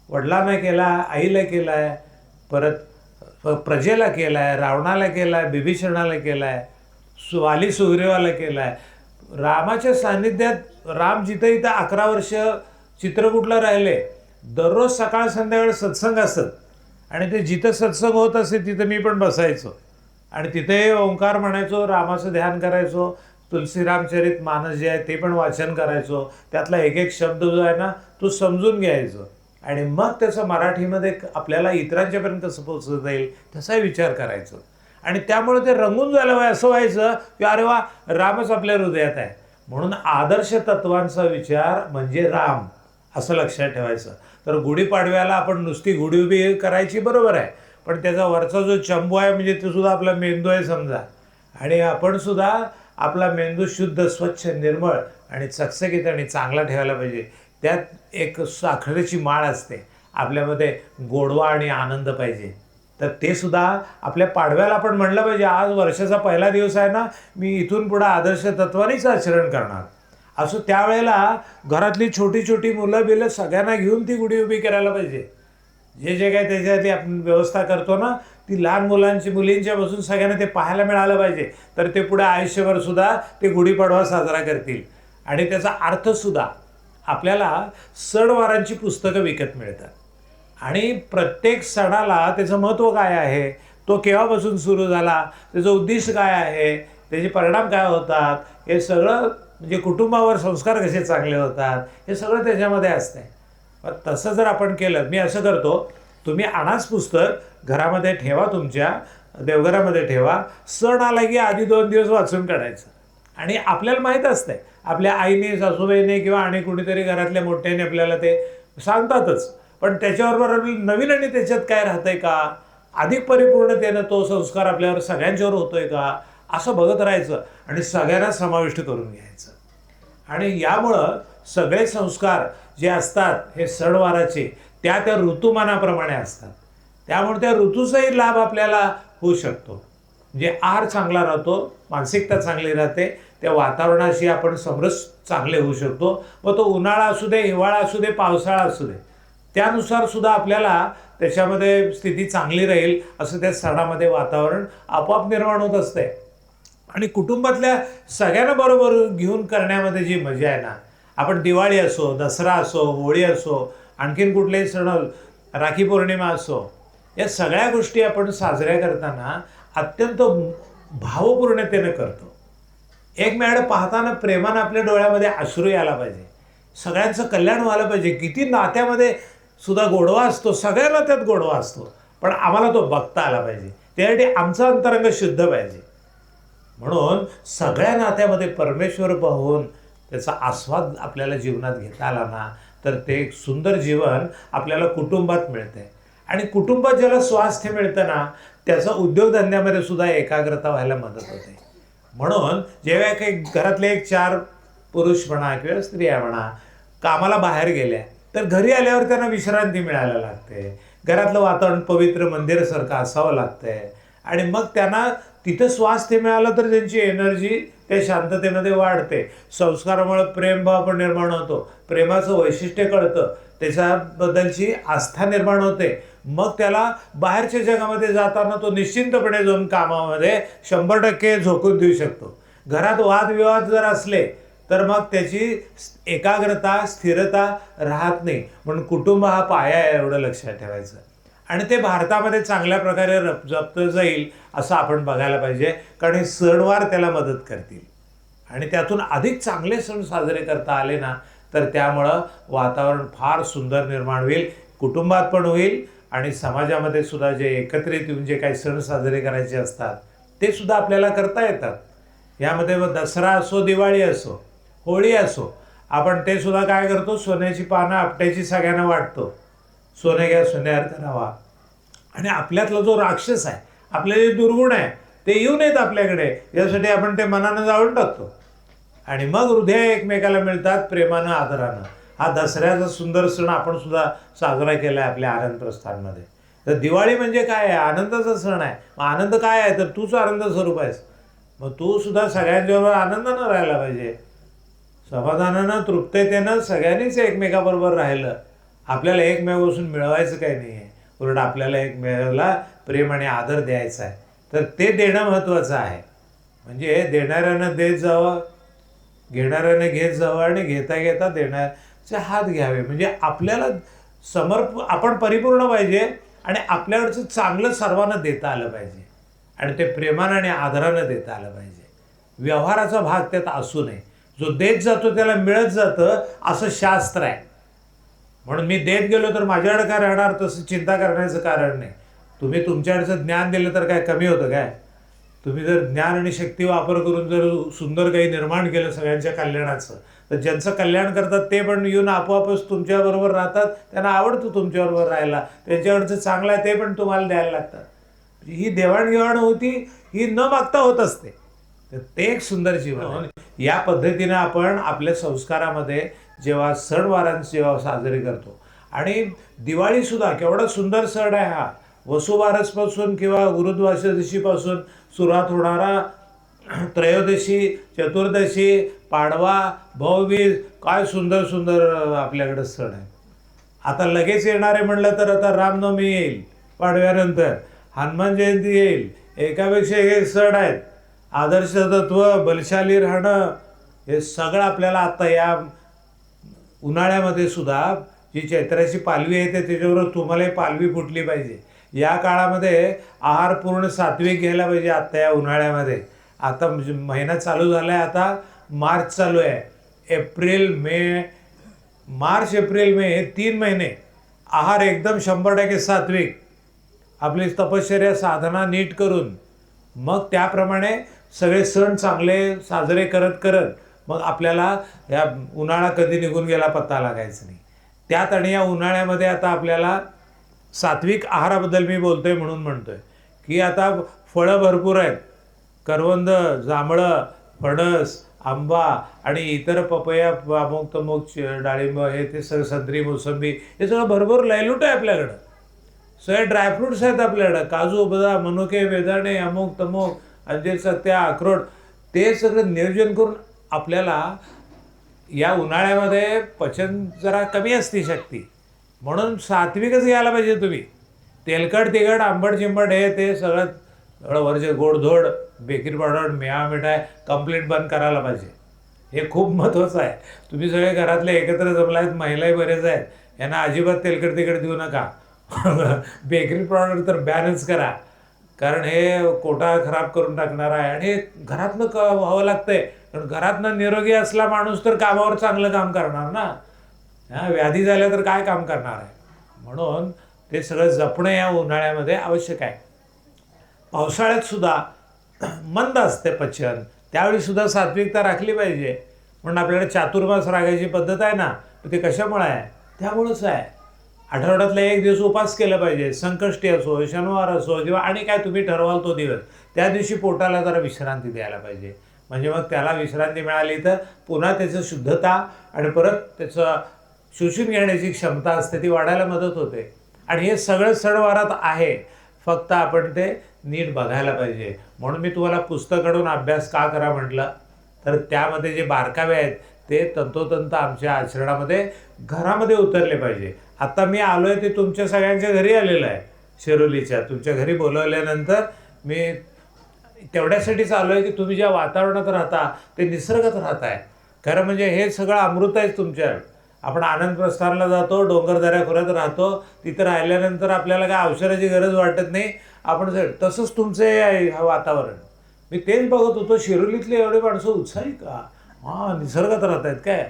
वडिलांना केला, आईला केला आहे, परत प्रजेला केला आहे, रावणाला केला आहे, बिभीषणाला केला आहे, वाली सुग्रीवाला केला आहे. रामाच्या सान्निध्यात राम जिथं इथं 11 वर्ष चित्रकूटला राहिले. दररोज सकाळ संध्याकाळ सत्संग असत आणि ते जिथं सत्संग होत असे तिथं मी पण बसायचो आणि तिथे ओंकार म्हणायचो, रामाचं ध्यान करायचो, तुलसीरामचरित मानस जे आहे ते पण वाचन करायचो. त्यातला एक एक शब्द जो आहे ना तो समजून घ्यायचो आणि मग त्याचं मराठीमध्ये आपल्याला इतरांच्यापर्यंत कसं पोहोचवता येईल तसाही विचार करायचो. आणि त्यामुळे ते रंगून जायला असं व्हायचं की अरे वा, रामच आपल्या हृदयात आहे. म्हणून आदर्श तत्वांचा विचार म्हणजे राम असं लक्षात ठेवायचं. तर गुढीपाडव्याला आपण नुसती गुढी उभी करायची बरोबर आहे, पण त्याचा वरचा जो चंबू आहे म्हणजे तो सुद्धा आपला मेंदू आहे समजा. आणि आपण सुद्धा आपला मेंदू शुद्ध, स्वच्छ, निर्मळ आणि चकचकीत आणि चांगला ठेवायला पाहिजे. त्यात एक साखरेची माळ असते, आपल्यामध्ये गोडवा आणि आनंद पाहिजे. तर ते सुद्धा आपल्या पाडव्याला आपण म्हणलं पाहिजे, आज वर्षाचा पहिला दिवस आहे ना, मी इथून पुढे आदर्श तत्वानेच आचरण करणार. असं त्यावेळेला घरातली छोटी छोटी मुलं बिलं सगळ्यांना घेऊन ती गुढी उभी करायला पाहिजे. जे जे काय त्याच्यातली आपण व्यवस्था करतो ना ती लहान मुलांची, मुलींच्यापासून सगळ्यांना ते पाहायला मिळालं पाहिजे. तर ते पुढे आयुष्यभर सुद्धा ते गुढीपाडवा साजरा करतील. आणि त्याचा अर्थसुद्धा आपल्याला सणवारांची पुस्तकं विकत मिळतात आणि प्रत्येक सणाला त्याचं महत्त्व काय आहे, तो केव्हापासून सुरू झाला, त्याचं उद्दिष्ट काय आहे, त्याचे परिणाम काय होतात, हे सगळं, म्हणजे कुटुंबावर संस्कार कसे चांगले होतात, हे सगळं त्याच्यामध्ये असतंय. तसं जर आपण केलं, मी असं करतो, तुम्ही आणाच पुस्तक घरामध्ये ठेवा, तुमच्या देवघरामध्ये ठेवा. सण आला की आधी 2 दिवस वाचून काढायचं. आणि आपल्याला माहीत असतंय, आपल्या आईने, सासूबाईने किंवा आणि कुणीतरी घरातल्या मोठ्याने आपल्याला ते सांगतातच, पण त्याच्याबरोबर नवीन आणि त्याच्यात काय राहतंय का, अधिक परिपूर्णतेनं तो संस्कार आपल्यावर सगळ्यांच्यावर होतोय का, असं बघत राहायचं आणि सगळ्यांना समाविष्ट करून घ्यायचं. आणि यामुळं सगळे संस्कार जे असतात हे सणवाराचे त्या त्या ऋतुमानाप्रमाणे असतात. त्यामुळे त्या ऋतूचाही लाभ आपल्याला होऊ शकतो. म्हणजे आहार चांगला राहतो, मानसिकता चांगली राहते, त्या वातावरणाशी आपण समरस चांगले होऊ शकतो. व तो उन्हाळा असू दे, हिवाळा असू दे, पावसाळा असू दे, त्यानुसार सुद्धा आपल्याला त्याच्यामध्ये स्थिती चांगली राहील असं त्या सणामध्ये वातावरण आपोआप निर्माण होत असते. आणि कुटुंबातल्या सगळ्यांना बरोबर घेऊन करण्यामध्ये जी मजा आहे ना, आपण दिवाळी असो, दसरा असो, होळी असो, आणखीन कुठलेही सण, राखी पौर्णिमा असो, या सगळ्या गोष्टी आपण साजऱ्या करताना अत्यंत भावपूर्णतेने करतो. एकमेकांना पाहताना प्रेमानं आपल्या डोळ्यामध्ये अश्रू यायला पाहिजे, सगळ्यांचं कल्याण व्हायला पाहिजे. किती नात्यामध्ये सुद्धा गोडवा असतो, सगळ्यांना त्यात गोडवा असतो, पण आम्हाला तो बघता आला पाहिजे. त्यासाठी आमचं अंतरंग शुद्ध पाहिजे. म्हणून सगळ्या नात्यामध्ये परमेश्वर पाहून त्याचा आस्वाद आपल्याला जीवनात घेता आला ना, तर ते एक सुंदर जीवन आपल्याला कुटुंबात मिळते. आणि कुटुंबात ज्याला स्वास्थ्य मिळतं ना, त्याचा उद्योगधंद्यामध्ये सुद्धा एकाग्रता व्हायला मदत होते. म्हणून जेव्हा काही घरातले एक 4 पुरुष म्हणा किंवा स्त्रिया म्हणा कामाला बाहेर गेल्या, तर घरी आल्यावर त्यांना विश्रांती मिळायला लागते. घरातलं वातावरण पवित्र मंदिरासारखं असावं लागतंय. आणि मग त्यांना तिथं स्वास्थ्य मिळालं तर त्यांची एनर्जी त्या शांततेमध्ये वाढते. संस्कारामुळे प्रेमभाव पण निर्माण होतो, प्रेमाचं वैशिष्ट्य कळतं, त्याच्याबद्दलची आस्था निर्माण होते. मग त्याला बाहेरच्या जगामध्ये जाताना तो निश्चिंतपणे जाऊन कामामध्ये 100% झोकून देऊ शकतो. घरात वादविवाद जर असले तर मग त्याची एकाग्रता, स्थिरता राहत नाही. म्हणून कुटुंब हा पाया आहे, एवढं लक्षात ठेवायचं. आणि ते भारतामध्ये चांगल्या प्रकारे जपलं जाईल असं आपण बघायला पाहिजे, कारण हे सणवार त्याला मदत करतील. आणि त्यातून अधिक चांगले सण साजरे करता आले ना, तर त्यामुळं वातावरण फार सुंदर निर्माण होईल, कुटुंबात पण होईल आणि समाजामध्ये सुद्धा जे एकत्रित येऊन जे काही सण साजरे करायचे असतात ते सुद्धा आपल्याला करता येतात. यामध्ये मग दसरा असो, दिवाळी असो, होळी असो, आपण ते सुद्धा काय करतो, सोन्याची पानं आपट्याची सगळ्यांना वाटतो. सोने घ्या, सोन्यावर करावा. आणि आपल्यातला जो राक्षस आहे, आपले जे दुर्गुण आहे ते येऊ नयेत आपल्याकडे, यासाठी आपण ते मनानं जाळून टाकतो. आणि मग हृदय एकमेकाला मिळतात प्रेमानं, आदरानं. हा दसऱ्याचा सुंदर सण आपण सुद्धा साजरा केला आहे आपल्या आनंद प्रस्थानमध्ये. तर दिवाळी म्हणजे काय आहे, आनंदाचा सण आहे. मग आनंद काय आहे, तर तूच आनंद स्वरूप आहेस. मग तू सुद्धा सगळ्यांच्याबरोबर आनंदानं राहायला पाहिजे, समाधानानं, तृप्ततेनं सगळ्यांनीच एकमेकाबरोबर राहिलं. आपल्याला एकमेव बसून मिळवायचं काही नाही आहे, उलट आपल्याला एकमेकाला प्रेम आणि आदर द्यायचा आहे. तर ते देणं महत्त्वाचं आहे. म्हणजे देणाऱ्यानं देत जावं, घेणाऱ्याने घेत जावं आणि घेता घेता देण्याचे हात घ्यावे. म्हणजे आपल्याला आपण परिपूर्ण पाहिजे आणि आपल्याकडचं चांगलं सर्वांना देता आलं पाहिजे. आणि ते प्रेमानं आणि आदरानं देता आलं पाहिजे. व्यवहाराचा भाग त्यात असू नये. जो देत जातो त्याला मिळत जातं असं शास्त्र आहे. म्हणून मी देत गेलो तर माझ्याकडे काय राहणार, तसं चिंता करण्याचं कारण नाही. तुम्ही तुमच्याकडचं ज्ञान दिलं तर काय कमी होतं काय? तुम्ही जर ज्ञान आणि शक्ती वापर करून जर सुंदर काही निर्माण केलं सगळ्यांच्या कल्याणाचं, तर ज्यांचं कल्याण करतात ते पण येऊन आपोआपच तुमच्याबरोबर राहतात. त्यांना आवडतं तुमच्याबरोबर राहायला, त्यांच्याकडचं चांगलं आहे ते पण तुम्हाला द्यायला लागतात. ही देवाणघेवाण होती, ही न मागता होत असते. तर ते एक सुंदर जीवन. या पद्धतीनं आपण आपल्या संस्कारामध्ये जेव्हा सणवारांचे जेव्हा साजरे करतो, आणि दिवाळीसुद्धा केवढा सुंदर सण आहे हा. वसुबारसपासून किंवा गुरुद्वादशीपासून सुरुवात होणारा त्रयोदशी, चतुर्दशी, पाडवा, भाऊबीज, काय सुंदर सुंदर आपल्याकडे सण आहे. आता लगेच येणारे म्हणलं तर आता रामनवमी येईल, पाडव्यानंतर हनुमान जयंती येईल. एकापेक्षा एक सण आहेत. आदर्श तत्व, बलशाली राहणं, हे सगळं आपल्याला आता या उन्हाळ्यामध्ये सुद्धा जी चैत्राची पालवी येते त्याच्याबरोबर तुम्हालाही पालवी फुटली पाहिजे. या काळामध्ये आहार पूर्ण सात्विक घ्यायला पाहिजे. आत्ता या उन्हाळ्यामध्ये आता महिना चालू झाला आहे, आता मार्च चालू आहे. मार्च एप्रिल मे हे 3 महिने आहार एकदम 100% सात्विक, आपली तपश्चर्या साधना नीट करून मग त्याप्रमाणे सगळे सण चांगले साजरे करत करत मग आपल्याला या उन्हाळा कधी निघून गेला पत्ता लागायचा नाही. त्यात आणि या उन्हाळ्यामध्ये आता आपल्याला सात्विक आहाराबद्दल मी बोलतोय म्हणून म्हणतोय की आता फळं भरपूर आहेत. करवंद, जांभळं, फणस, आंबा आणि इतर पपया, अमुक तमुक, डाळिंब, हे ते सगळं, संत्री, मोसंबी, हे सगळं भरपूर लयलूट आहे आपल्याकडं. सगळे ड्रायफ्रुट्स आहेत आपल्याकडं, काजू, बदाम, मनुके, बेदाणे, अमुक तमुक, अंजीर, सत्या, अक्रोड, ते सगळं नियोजन करून आपल्याला या उन्हाळ्यामध्ये पचन जरा कमी असते शक्ती, म्हणून सात्विकच घ्यायला पाहिजे तुम्ही. तेलकट, तिखट, आंबट, चिंबट, हे ते सगळं सगळं वरचे गोडधोड, बेकरी पावडर, मेवा, मिठाई कंप्लीट बंद करायला पाहिजे. हे खूप महत्त्वाचं आहे. तुम्ही सगळे घरातले एकत्र जमला आहेत, महिलाही बरेच आहेत, यांना अजिबात तेलकट तिखट देऊ नका. बेकरी प्रॉडक्ट तर बॅनच करा, कारण हे कोटा खराब करून टाकणार आहे. आणि हे घरातनं व्हावं लागतंय, कारण घरातनं निरोगी असला माणूस तर कामावर चांगलं काम करणार ना. व्याधी झाल्या तर काय काम करणार आहे. म्हणून ते सगळं जपणं या उन्हाळ्यामध्ये आवश्यक आहे. पावसाळ्यात सुद्धा मंद असते पचन, त्यावेळी सुद्धा सात्विकता राखली पाहिजे. म्हणून आपल्याकडे चातुर्मास राखायची पद्धत आहे ना, ते कशामुळे आहे? त्यामुळंच आहे. आठवड्यातला एक दिवस उपास केला पाहिजे, संकष्टी असो, शनिवार असो, किंवा आणि काय तुम्ही ठरवाल तो दिवस, त्या दिवशी पोटाला जरा विश्रांती द्यायला पाहिजे. म्हणजे मग त्याला विश्रांती मिळाली तर पुन्हा त्याचं शुद्धता आणि परत त्याचं शोषून घेण्याची क्षमता असते, ती वाढायला मदत होते. आणि हे सगळं सणवारात आहे, फक्त आपण ते नीट बघायला पाहिजे. म्हणून मी तुम्हाला पुस्तकाकडून अभ्यास का करा म्हटलं, तर त्यामध्ये जे बारकावे आहेत ते तंतोतंत आमच्या आचरणामध्ये, घरामध्ये उतरले पाहिजे. आता मी आलो आहे ते तुमच्या सगळ्यांच्या घरी आलेलं आहे, शिरोलीच्या तुमच्या घरी बोलवल्यानंतर मी तेवढ्यासाठीच आलो आहे की तुम्ही ज्या वातावरणात राहता ते निसर्गात राहताय. खरं म्हणजे हे सगळं अमृत आहे तुमच्या. आपण आनंद प्रस्थानला जातो, डोंगरदऱ्या खोऱ्यात राहतो, तिथं राहिल्यानंतर आपल्याला काय औषधाची गरज वाटत नाही. आपण तसंच तुमचं हे वातावरण. मी तेच बघत होतो, शिरोलीतले एवढे माणसं उत्साही का, निसर्गात राहत आहेत काय.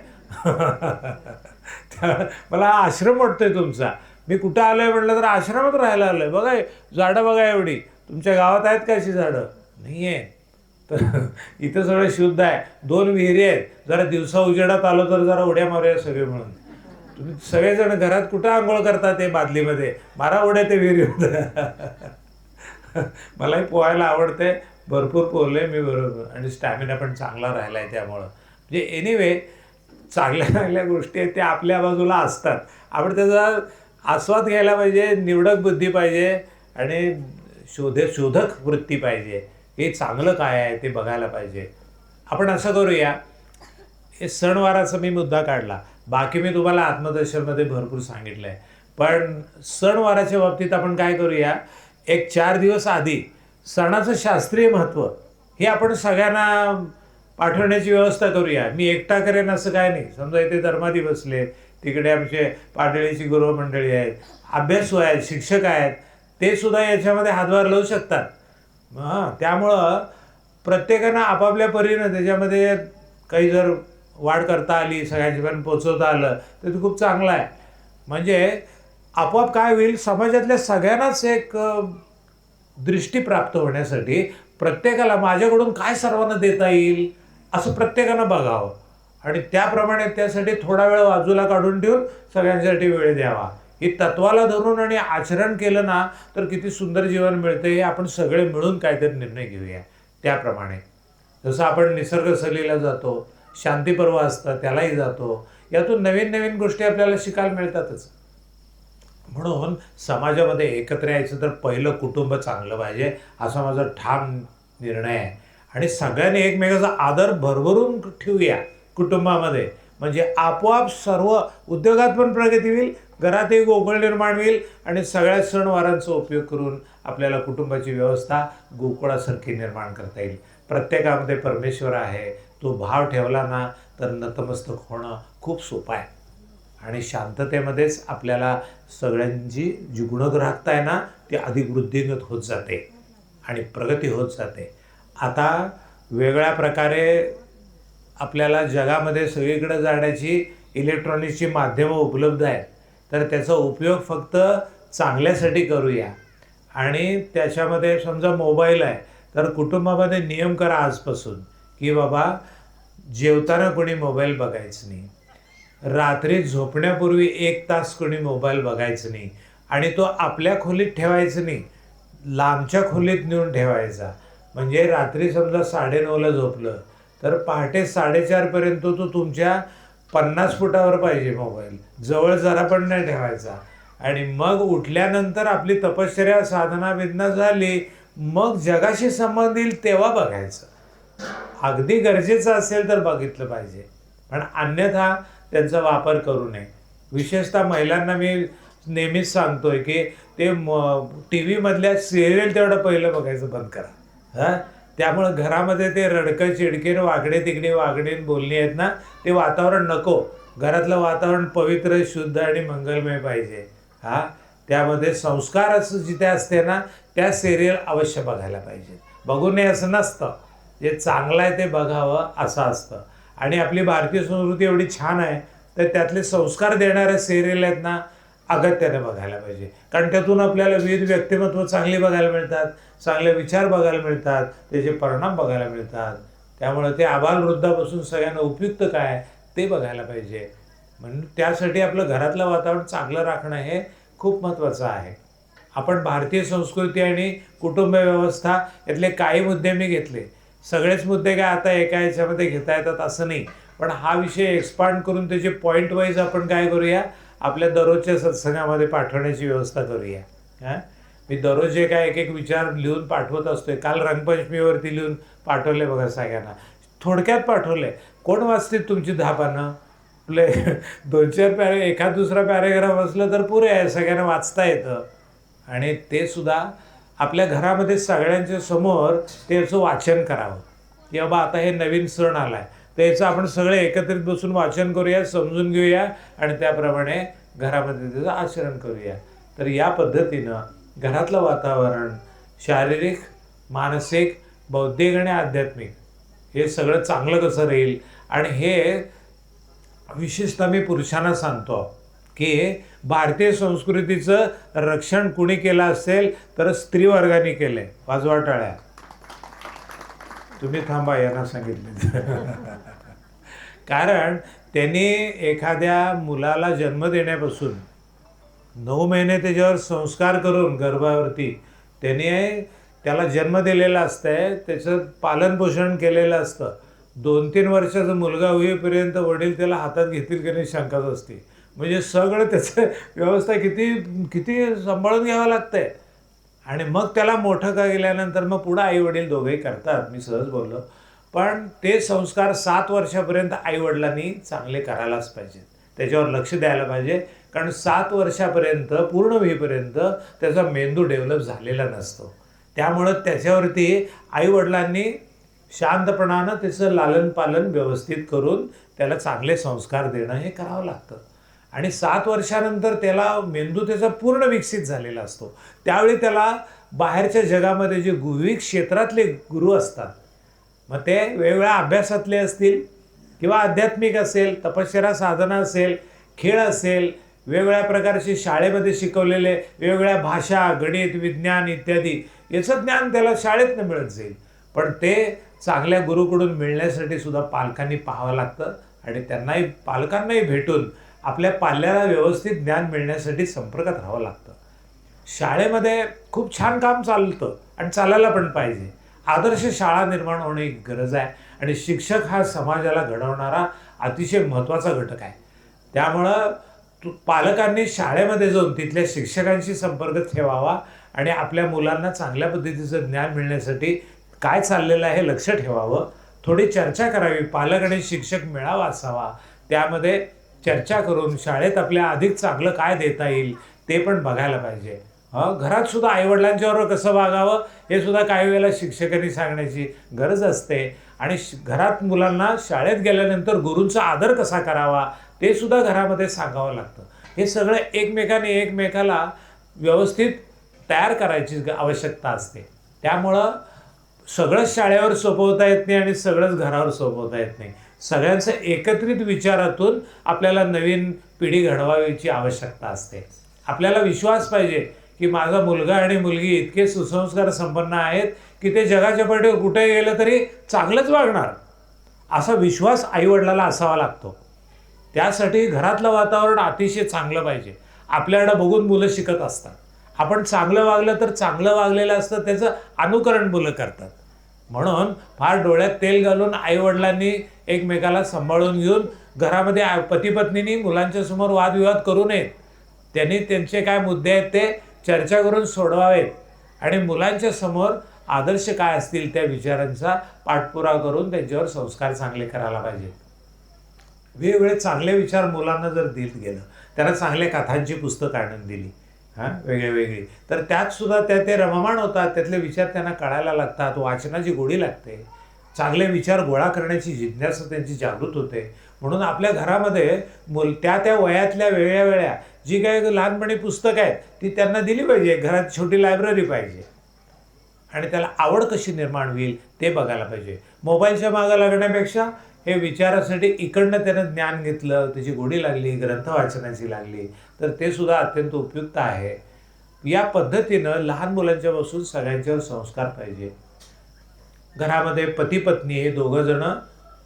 मला आश्रम वाटतोय तुमचा. मी कुठं आलो आहे म्हटलं तर आश्रमात राहायला आलो आहे. बघा झाडं, बघा एवढी. तुमच्या गावात आहेत का अशी झाडं? नाही आहे. तर इथं सगळं शुद्ध आहे. 2 विहिरी आहेत. जरा दिवसा उजेडात आलो तर जरा उड्या मारूया सगळे म्हणून. तुम्ही सगळेजण घरात कुठं आंघोळ करता? ते बादलीमध्ये मारा उड्या ते विहिरीमध्ये. मलाही पोहायला आवडते, भरपूर पोहले मी बरोबर, आणि स्टॅमिना पण चांगला राहिला आहे त्यामुळं. म्हणजे एनिवे, चांगल्या चांगल्या गोष्टी आहेत त्या आपल्या बाजूला असतात. आपण त्याचा आस्वाद घ्यायला पाहिजे, निवडक बुद्धी पाहिजे आणि शोधक वृत्ती पाहिजे. हे चांगलं काय आहे ते बघायला पाहिजे. आपण असं करूया, हे सणवाराचा मी मुद्दा काढला, बाकी मी तुम्हाला आत्मदर्शनमध्ये भरपूर सांगितलं आहे. पण सणवाराच्या बाबतीत आपण काय करूया, एक 4 दिवस आधी सणाचं शास्त्रीय महत्त्व हे आपण सगळ्यांना पाठवण्याची व्यवस्था करूया. मी एकटा करेन असं काय नाही. समजा इथे धर्मादी बसले, तिकडे आमचे पाडळीची गृहमंडळी आहेत, अभ्यासू आहेत, शिक्षक आहेत, ते सुद्धा याच्यामध्ये हातभार लावू शकतात. त्यामुळं प्रत्येकानं आपापल्या परीनं त्याच्यामध्ये काही जर वाढ करता आली, सगळ्यांच्यापर्यंत पोचवता आलं तर ते खूप चांगलं आहे. म्हणजे आपोआप काय होईल, समाजातल्या सगळ्यांनाच एक दृष्टी प्राप्त होण्यासाठी प्रत्येकाला माझ्याकडून काय सर्वांना देता येईल असं प्रत्येकानं बघावं, आणि त्याप्रमाणे त्यासाठी थोडा वेळ बाजूला काढून ठेवून सगळ्यांसाठी वेळ द्यावा. ही तत्वाला धरून आणि आचरण केलं ना तर किती सुंदर जीवन मिळतं. हे आपण सगळे मिळून काहीतरी निर्णय घेऊया. त्याप्रमाणे जसं आपण निसर्ग सहलीला जातो, शांती पर्व असतं त्यालाही जातो, यातून नवीन नवीन गोष्टी आपल्याला शिकायला मिळतातच. म्हणून समाजामध्ये एकत्र यायचं तर पहिलं कुटुंब चांगलं पाहिजे, असा माझा ठाम निर्णय आहे. आणि सगळ्यांनी एकमेकाचा आदर भरभरून ठेवूया कुटुंबामध्ये, म्हणजे आपोआप सर्व उद्योगात पण प्रगती होईल, घरातही गोकुळ निर्माण होईल, आणि सगळ्या सणवारांचा उपयोग करून आपल्याला कुटुंबाची व्यवस्था गोकुळासारखी निर्माण करता येईल. प्रत्येकामध्ये परमेश्वर आहे, तो भाव ठेवला ना तर नतमस्तक होणं खूप सोपं आहे. आणि शांततेमध्येच आपल्याला सगळ्यांची जी गुणग्राहकता आहे ना ती अधिक वृद्धिंगत होत जाते आणि प्रगती होत जाते. आता वेगळ्या प्रकारे आपल्याला जगामध्ये सगळीकडे जाण्याची इलेक्ट्रॉनिक्सची माध्यमं उपलब्ध आहेत, तर त्याचा उपयोग फक्त चांगल्यासाठी करूया. आणि त्याच्यामध्ये समजा मोबाईल आहे तर कुटुंबामध्ये नियम करा आजपासून की बाबा जेवताना कोणी मोबाईल बघायचं नाही, रात्री झोपण्यापूर्वी 1 तास कोणी मोबाईल बघायचं नाही आणि तो आपल्या खोलीत ठेवायचा नाही, लांबच्या खोलीत नेऊन ठेवायचा. म्हणजे रात्री समजा 9:30ला झोपलं तर पहाटे 4:30पर्यंत तो तुमच्या 50 फुटावर पाहिजे मोबाईल, जवळ जरा पण नाही ठेवायचा. आणि मग उठल्यानंतर आपली तपश्चर्या साधना वेदना झाली, मग जगाशी संबंध येईल तेव्हा बघायचं. अगदी गरजेचं असेल तर बघितलं पाहिजे, पण अन्यथा त्यांचा वापर करू नये. विशेषतः महिलांना मी नेहमीच सांगतोय की ते टी व्हीमधल्या सिरियल तेवढं पहिलं बघायचं बंद करा. हां, त्यामुळं घरामध्ये ते रडकं चिडकीन वाकडे तिकडे वागणे बोलणी आहेत ना, ते वातावरण नको. घरातलं वातावरण पवित्र शुद्ध आणि मंगलमय पाहिजे. हां, त्यामध्ये संस्कार असं जिथे असते ना, त्या सिरियल अवश्य बघायला पाहिजे. बघू नये असं नसतं, जे चांगलं आहे ते बघावं असं असतं. आणि आपली भारतीय संस्कृती एवढी छान आहे तर त्यातले संस्कार देणारे सिरियल आहेत ना, अगत्याने बघायला पाहिजे. कारण त्यातून आपल्याला विविध व्यक्तिमत्व चांगली बघायला मिळतात, चांगले विचार बघायला मिळतात, त्याचे परिणाम बघायला मिळतात. त्यामुळे ते आबालवृद्धापासून सगळ्यांना उपयुक्त काय ते बघायला पाहिजे. म्हणून त्यासाठी आपलं घरातलं वातावरण चांगलं राखणं हे खूप महत्त्वाचं आहे. आपण भारतीय संस्कृती आणि कुटुंब व्यवस्था यातले काही मुद्दे मी घेतले. सगळेच मुद्दे काय आता एका ह्याच्यामध्ये घेता येतात असं नाही, पण हा विषय एक्सपांड करून त्याचे पॉईंट वाईज आपण काय करूया, आपल्या दररोजच्या सत्संगामध्ये पाठवण्याची व्यवस्था करूया. हां, मी दररोज जे काय एक एक विचार लिहून पाठवत असतोय. काल रंगपंचमीवरती लिहून पाठवले बघा सगळ्यांना, थोडक्यात पाठवले. कोण वाचतील तुमची 10 पानं? आपले 2-4 एखाद दुसरा पॅरेग्राफ असलं तर पुरे आहे, सगळ्यांना वाचता येतं. आणि ते सुद्धा आपल्या घरामध्ये सगळ्यांच्या समोर त्याचं वाचन करावं की बाबा आता हे नवीन सण आला आहे तर याचं आपण सगळे एकत्रित बसून वाचन करूया, समजून घेऊया आणि त्याप्रमाणे घरामध्ये त्याचं आचरण करूया. तर या पद्धतीनं घरातलं वातावरण शारीरिक, मानसिक, बौद्धिक आणि आध्यात्मिक हे सगळं चांगलं कसं राहील. आणि हे विशेषतः मी पुरुषांना सांगतो की भारतीय संस्कृतीचं रक्षण कुणी केलं असेल तर स्त्रीवर्गाने केलं आहे. वाजवा टाळ्या. तुम्ही थांबा, यांना सांगितले. कारण त्यांनी एखाद्या मुलाला जन्म देण्यापासून 9 महिने त्याच्यावर संस्कार करून गर्भावरती त्याला जन्म दिलेला असतंय, त्याचं पालनपोषण केलेलं असतं. 2-3 वर्षाचा मुलगा होईपर्यंत वडील त्याला हातात घेतील की नाही शंकाच असते. म्हणजे सगळं त्याचं व्यवस्था किती सांभाळून घ्यावं लागतंय. आणि मग त्याला मोठं का गेल्यानंतर मग पुढं आईवडील दोघेही करतात, मी सहज बोललो. पण ते संस्कार 7 वर्षापर्यंत आईवडिलांनी चांगले करायलाच पाहिजेत, त्याच्यावर लक्ष द्यायला पाहिजे. कारण 7 वर्षापर्यंत पूर्ण होईपर्यंत त्याचा मेंदू डेव्हलप झालेला नसतो. त्यामुळं त्याच्यावरती आईवडिलांनी शांतपणानं त्याचं लालन पालन व्यवस्थित करून त्याला चांगले संस्कार देणं हे करावं लागतं. आणि 7 वर्षानंतर त्याला मेंदू त्याचा पूर्ण विकसित झालेला असतो. त्यावेळी त्याला बाहेरच्या जगामध्ये जे विविध क्षेत्रातले गुरु असतात, मग ते वेगवेगळ्या अभ्यासातले असतील किंवा आध्यात्मिक असेल, तपश्चर्या साधना असेल, खेळ असेल, वेगवेगळ्या प्रकारचे शाळेमध्ये शिकवलेले वेगवेगळ्या भाषा, गणित, विज्ञान इत्यादी याचं ज्ञान त्याला शाळेतनं मिळत जाईल. पण ते चांगल्या गुरुकडून मिळण्यासाठी सुद्धा पालकांनी पाहावं लागतं आणि पालकांनाही भेटून आपल्या पाल्याला व्यवस्थित ज्ञान मिळण्यासाठी संपर्कात राहावं लागतं. शाळेमध्ये खूप छान काम चालतं आणि चालायला पण पाहिजे. आदर्श शाळा निर्माण होणे ही गरज आहे आणि शिक्षक हा समाजाला घडवणारा अतिशय महत्त्वाचा घटक आहे. त्यामुळं पालकांनी शाळेमध्ये जाऊन तिथल्या शिक्षकांशी संपर्क ठेवावा आणि आपल्या मुलांना चांगल्या पद्धतीचं ज्ञान मिळण्यासाठी काय चाललेलं आहे हे लक्ष ठेवावं. थोडी चर्चा करावी, पालक आणि शिक्षक मेळावा असावा, त्यामध्ये चर्चा करून शाळेत आपल्या अधिक चांगलं काय देता येईल ते पण बघायला पाहिजे. घरात सुद्धा आईवडिलांच्याबरोबर कसं वागावं हे सुद्धा काही वेळेला शिक्षकांनी सांगण्याची गरज असते. आणि घरात मुलांना शाळेत गेल्यानंतर गुरूंचा आदर कसा करावा ते सुद्धा घरामध्ये सांगावं लागतं. हे सगळं एकमेकाला व्यवस्थित तयार करायची आवश्यकता असते. त्यामुळं सगळंच शाळेवर सोपवता येत नाही आणि सगळंच घरावर सोपवता येत नाही. सगळ्यांचं एकत्रित विचारातून आपल्याला नवीन पिढी घडवायची आवश्यकता असते. आपल्याला विश्वास पाहिजे की माझा मुलगा आणि मुलगी इतके सुसंस्कार संपन्न आहेत की ते जगाच्या पाठीवर कुठे गेलं तरी चांगलंच वागणार, असा विश्वास आईवडिलाला असावा लागतो. त्यासाठी घरातलं वातावरण अतिशय चांगलं पाहिजे. आपल्याकडं बघून मुलं शिकत असतात. आपण चांगलं वागलं तर चांगलं वागलेलं असतं त्याचं अनुकरण मुलं करतात. म्हणून फार डोळ्यात तेल घालून आईवडिलांनी एकमेकाला सांभाळून घेऊन घरामध्ये पती पत्नींनी मुलांच्या समोर वादविवाद करू नयेत. त्यांनी त्यांचे काय मुद्दे आहेत ते चर्चा करून सोडवावेत आणि मुलांच्या समोर आदर्श काय असतील त्या विचारांचा पाठपुरावा करून त्यांच्यावर संस्कार चांगले करायला पाहिजेत. वेगवेगळे चांगले विचार मुलांना जर दिलं गेलं, त्यांना चांगल्या कथांची पुस्तकं आणून दिली वेगळे वेगळी, तर त्यात सुद्धा ते रममाण होतात. त्यातले विचार त्यांना कळायला लागतात, वाचनाची गोडी लागते, चांगले विचार गोळा करण्याची जिज्ञासा त्यांची जागृत होते. म्हणून आपल्या घरामध्ये त्या वयातल्या वेगळ्या जी काही लहानपणी पुस्तकं आहेत ती त्यांना दिली पाहिजे. घरात छोटी लायब्ररी पाहिजे आणि त्याला आवड कशी निर्माण होईल ते बघायला पाहिजे. मोबाईलच्या मागं लागण्यापेक्षा हे विचारासाठी इकडनं त्यानं ज्ञान घेतलं, त्याची गोडी लागली, ग्रंथ वाचनाची लागली, तर ते सुद्धा अत्यंत उपयुक्त आहे. या पद्धतीनं लहान मुलांच्यापासून सगळ्यांच्यावर संस्कार पाहिजे. घरामध्ये पती पत्नी हे दोघं जण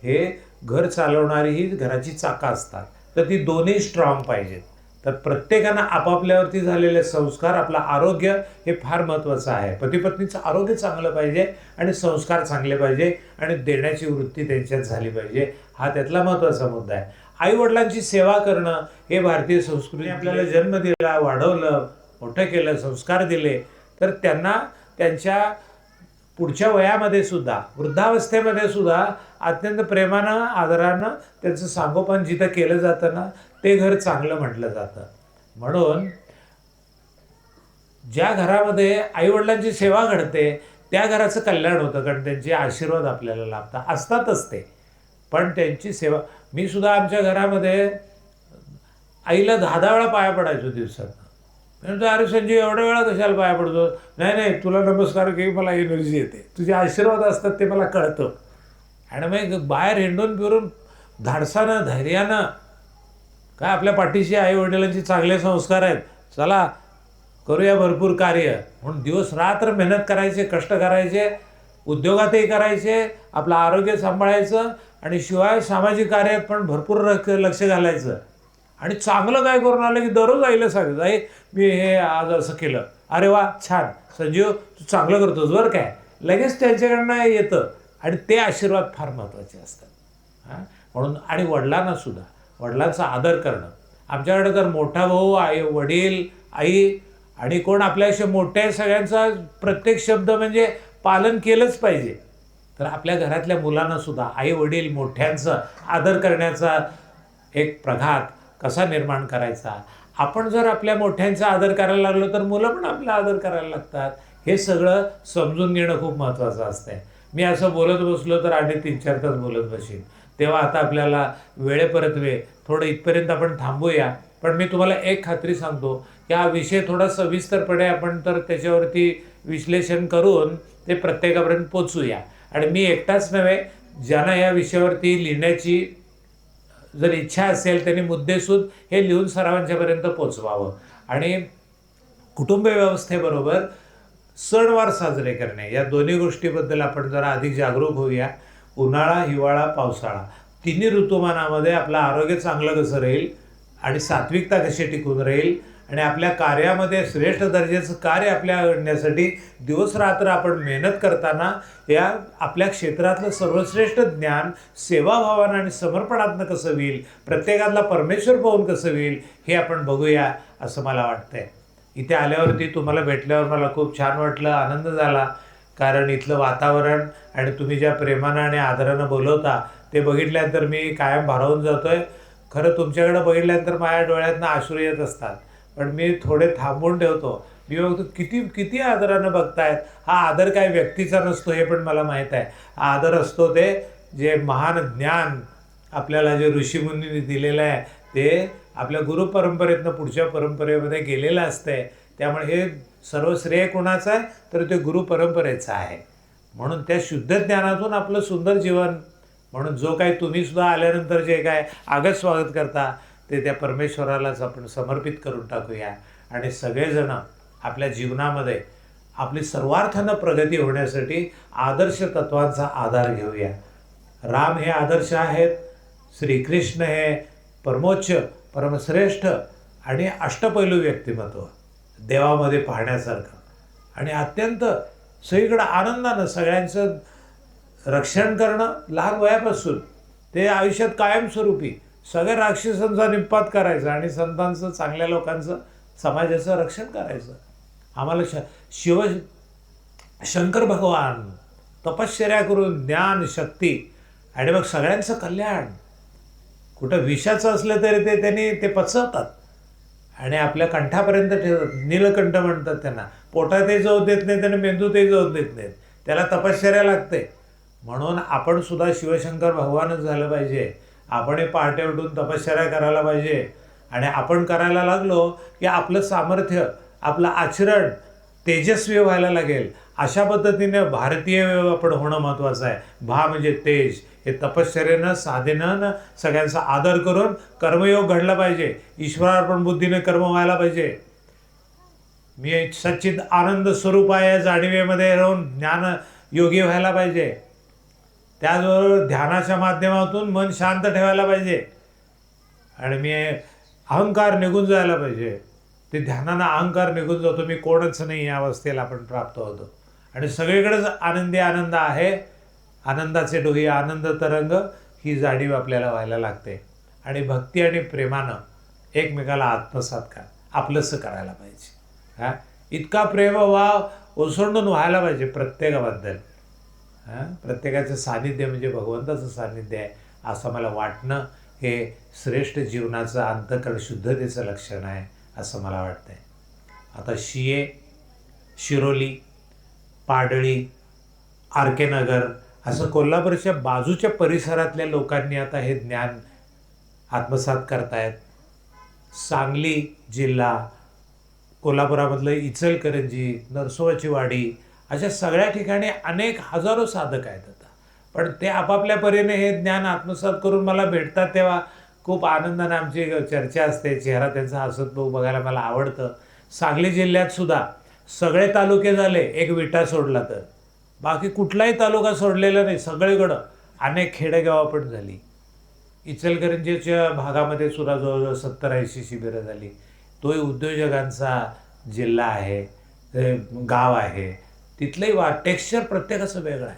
हे घर चालवणारी ही घराची चाकं असतात, तर ती दोन्ही स्ट्रॉंग पाहिजेत. तर प्रत्येकानं आपापल्यावरती झालेले संस्कार, आपलं आरोग्य हे फार महत्त्वाचं आहे. पती पत्नीचं आरोग्य चांगलं पाहिजे आणि संस्कार चांगले पाहिजे आणि देण्याची वृत्ती त्यांच्यात झाली पाहिजे, हा त्यातला महत्त्वाचा मुद्दा आहे. आईवडिलांची सेवा करणं हे भारतीय संस्कृती. आपल्याला जन्म दिला, वाढवलं, मोठं केलं, संस्कार दिले, तर त्यांना त्यांच्या पुढच्या वयामध्ये सुद्धा, वृद्धावस्थेमध्ये सुद्धा अत्यंत प्रेमानं आदरानं त्यांचं सांगोपन जिथं केलं जातं ना, ते घर चांगलं म्हटलं जातं. म्हणून ज्या घरामध्ये आईवडिलांची सेवा घडते त्या घराचं कल्याण होतं, कारण त्यांचे आशीर्वाद आपल्याला लाभतात. असतातच ते, पण त्यांची सेवा. मी सुद्धा आमच्या घरामध्ये आईला 10 वेळा पाया पडायचो दिवसात. म्हणतो, अरे संजीव एवढ्या वेळा कशाला पाया पडतो? नाही तुला नमस्कार की मला एनर्जी येते, तुझे आशीर्वाद असतात ते मला कळतं. आणि मग बाहेर हिंडून फिरून धाडसानं, धैर्यानं, काय आपल्या पाठीशी आई वडिलांचे चांगले संस्कार आहेत, चला करूया भरपूर कार्य म्हणून दिवस रात्र मेहनत करायचे, कष्ट करायचे, उद्योगातही करायचे, आपलं आरोग्य सांभाळायचं आणि शिवाय सामाजिक कार्यात पण भरपूर लक्ष घालायचं. आणि चांगलं काय करून आलं की दररोज आईला सांगायचं, आई मी हे आज असं केलं, अरे वा छान संजीव तू चांगलं करतोस बरं काय, लगेच त्यांच्याकडनं येतं. आणि ते आशीर्वाद फार महत्त्वाचे असतात. म्हणून आणि वडिलांना सुद्धा, वडिलांचा आदर करणं. आमच्याकडे तर मोठा भाऊ, आई, वडील, आई आणि कोण आपल्यापेक्षा मोठ्या सगळ्यांचा प्रत्येक शब्द म्हणजे पालन केलंच पाहिजे. तर आपल्या घरातल्या मुलांना सुद्धा आई वडील मोठ्यांचा आदर करण्याचा एक प्रघात कसा निर्माण करायचा. आपण जर आपल्या मोठ्यांचा आदर करायला लागलो तर मुलं पण आपला आदर करायला लागतात. हे सगळं समजून घेणं खूप महत्त्वाचं असतं. मी असं बोलत बसलो तर आणि 3-4 तास बोलत बसेन. तेव्हा आता आपल्याला वेळेपरत्वे थोडं इथपर्यंत आपण थांबूया. पण मी तुम्हाला एक खात्री सांगतो की हा विषय थोडा सविस्तरपणे आपण तर त्याच्यावरती विश्लेषण करून ते प्रत्येकापर्यंत पोचूया. आणि मी एकटाच नव्हे, ज्यांना या विषयावरती लिहिण्याची जर इच्छा असेल त्यांनी मुद्देसूद हे लिहून सर्वांच्यापर्यंत पोचवावं. आणि कुटुंब व्यवस्थेबरोबर सणवार साजरे करणे या दोन्ही गोष्टीबद्दल आपण जरा अधिक जागरूक होऊया. उन्हाळा, हिवाळा, पावसाळा तिन्ही ऋतुमानामध्ये आपलं आरोग्य चांगलं कसं राहील आणि सात्विकता कशी टिकून राहील आणि आपल्या कार्यामध्ये श्रेष्ठ दर्जाचं कार्य आपल्या आणण्यासाठी दिवसरात्र आपण मेहनत करताना या आपल्या क्षेत्रातलं सर्वश्रेष्ठ ज्ञान सेवाभावानं आणि समर्पणातनं कसं होईल, प्रत्येकातला परमेश्वर पाहून कसं होईल हे आपण बघूया असं मला वाटतंय. इथे आल्यावरती तुम्हाला भेटल्यावर मला खूप छान वाटलं, आनंद झाला. कारण इथलं वातावरण आणि तुम्ही ज्या प्रेमानं आणि आदरानं बोलवता ते बघितल्यानंतर मी कायम भारावून जातो आहे. खरं तुमच्याकडं बघितल्यानंतर माझ्या डोळ्यातनं अश्रू येत असतात, पण मी थोडे थांबवून ठेवतो. मी बघतो किती आदरानं बघतायत. हा आदर काय व्यक्तीचा नसतो हे पण मला माहीत आहे. हा आदर असतो ते जे महान ज्ञान आपल्याला जे ऋषीमुनींनी दिलेलं आहे ते आपल्या गुरुपरंपरेतनं पुढच्या परंपरेमध्ये गेलेलं असतंय. त्यामुळे हे सर्व श्रेय कोणाचं आहे तर ते गुरुपरंपरेचं आहे. म्हणून त्या शुद्ध ज्ञानातून आपलं सुंदर जीवन, म्हणून जो काही तुम्हीसुद्धा आल्यानंतर जे काय आगत स्वागत करता ते त्या परमेश्वरालाच आपण समर्पित करून टाकूया आणि सगळेजण आपल्या जीवनामध्ये आपली सर्वार्थानं प्रगती होण्यासाठी आदर्श तत्वांचा आधार घेऊया. राम हे आदर्श आहेत, श्रीकृष्ण हे परमोच्च, परमश्रेष्ठ आणि अष्टपैलू व्यक्तिमत्व देवामध्ये पाहण्यासारखं आणि अत्यंत सगळीकडं आनंदानं सगळ्यांचं रक्षण करणं लहान वयापासून ते आयुष्यात कायमस्वरूपी सगळ्या राक्षसांचा निपात करायचा आणि संतांचं, चांगल्या लोकांचं, समाजाचं रक्षण करायचं. आम्हाला शंकर भगवान तपश्चर्या करून ज्ञान, शक्ती आणि मग सगळ्यांचं कल्याण, कुठं विषाचं असलं तरी त्यांनी ते पचवतात आणि आपल्या कंठापर्यंत ठेवतात. नीलकंठ म्हणतात त्यांना. पोटातही जाऊ देत नाही, त्यांना मेंदूतही जाऊ देत नाहीत. त्याला तपश्चर्या लागते. म्हणून आपण सुद्धा शिवशंकर भगवानच झालं पाहिजे. आपणही पहाटे उठून तपश्चर्या करायला पाहिजे आणि आपण करायला लागलो की आपलं सामर्थ्य, आपलं आचरण तेजस्वी व्हायला लागेल. अशा पद्धतीने भारतीय आपण होणं महत्त्वाचं आहे. भा म्हणजे तेज. हे तपश्चर्येनं, साधनेनं सगळ्यांचा आदर करून कर्मयोग घडला पाहिजे. ईश्वरार्पण बुद्धीने कर्म व्हायला पाहिजे. मी सच्चिद आनंद स्वरूप आहे या जाणीवेमध्ये राहून ज्ञान योगी व्हायला पाहिजे. त्याचबरोबर ध्यानाच्या माध्यमातून मन शांत ठेवायला पाहिजे आणि मी अहंकार निघून जायला पाहिजे. ते ध्यानानं अहंकार निघून जातो. मी कोणच नाही या अवस्थेला आपण प्राप्त होतो आणि सगळीकडेच आनंदी आनंद आहे. आनंदाचे डोही, आनंद तरंग ही जाणीव आपल्याला व्हायला लागते आणि भक्ती आणि प्रेमानं एकमेकाला आत्मसात आपलंसं करायला पाहिजे. इतका प्रेम वाव ओसंडून व्हायला पाहिजे प्रत्येकाबद्दल. प्रत्येकाचं सानिध्य म्हणजे भगवंताचं सानिध्य आहे असं मला वाटणं हे श्रेष्ठ जीवनाचं अंतःकरण शुद्धतेचं लक्षण आहे असं मला वाटतं आहे. आता शिये, शिरोली, पाडळी, आर के नगर असं कोल्हापूरच्या बाजूच्या परिसरातल्या लोकांनी आता हे ज्ञान आत्मसात करतायत. सांगली जिल्हा, कोल्हापुरामधलं इचलकरंजी, नरसोबाची वाडी अशा सगळ्या ठिकाणी अनेक हजारो साधक आहेत आता. पण ते आपापल्या परीने हे ज्ञान आत्मसात करून मला भेटतात तेव्हा खूप आनंदाने आमची चर्चा असते. चेहरा त्यांचा हसत बघायला मला आवडतं. सांगली जिल्ह्यात सुद्धा सगळे तालुके झाले एक विटा सोडला तर. बाकी कुठलाही तालुका सोडलेला नाही. सगळीकडं अनेक खेडेगावं पण झाली. इचलकरंजीच्या भागामध्ये सुद्धा जवळजवळ 70-80 शिबिरं झाली. तोही उद्योजकांचा जिल्हा आहे, गाव आहे. तिथलंही टेक्स्चर प्रत्येकाचं वेगळं आहे.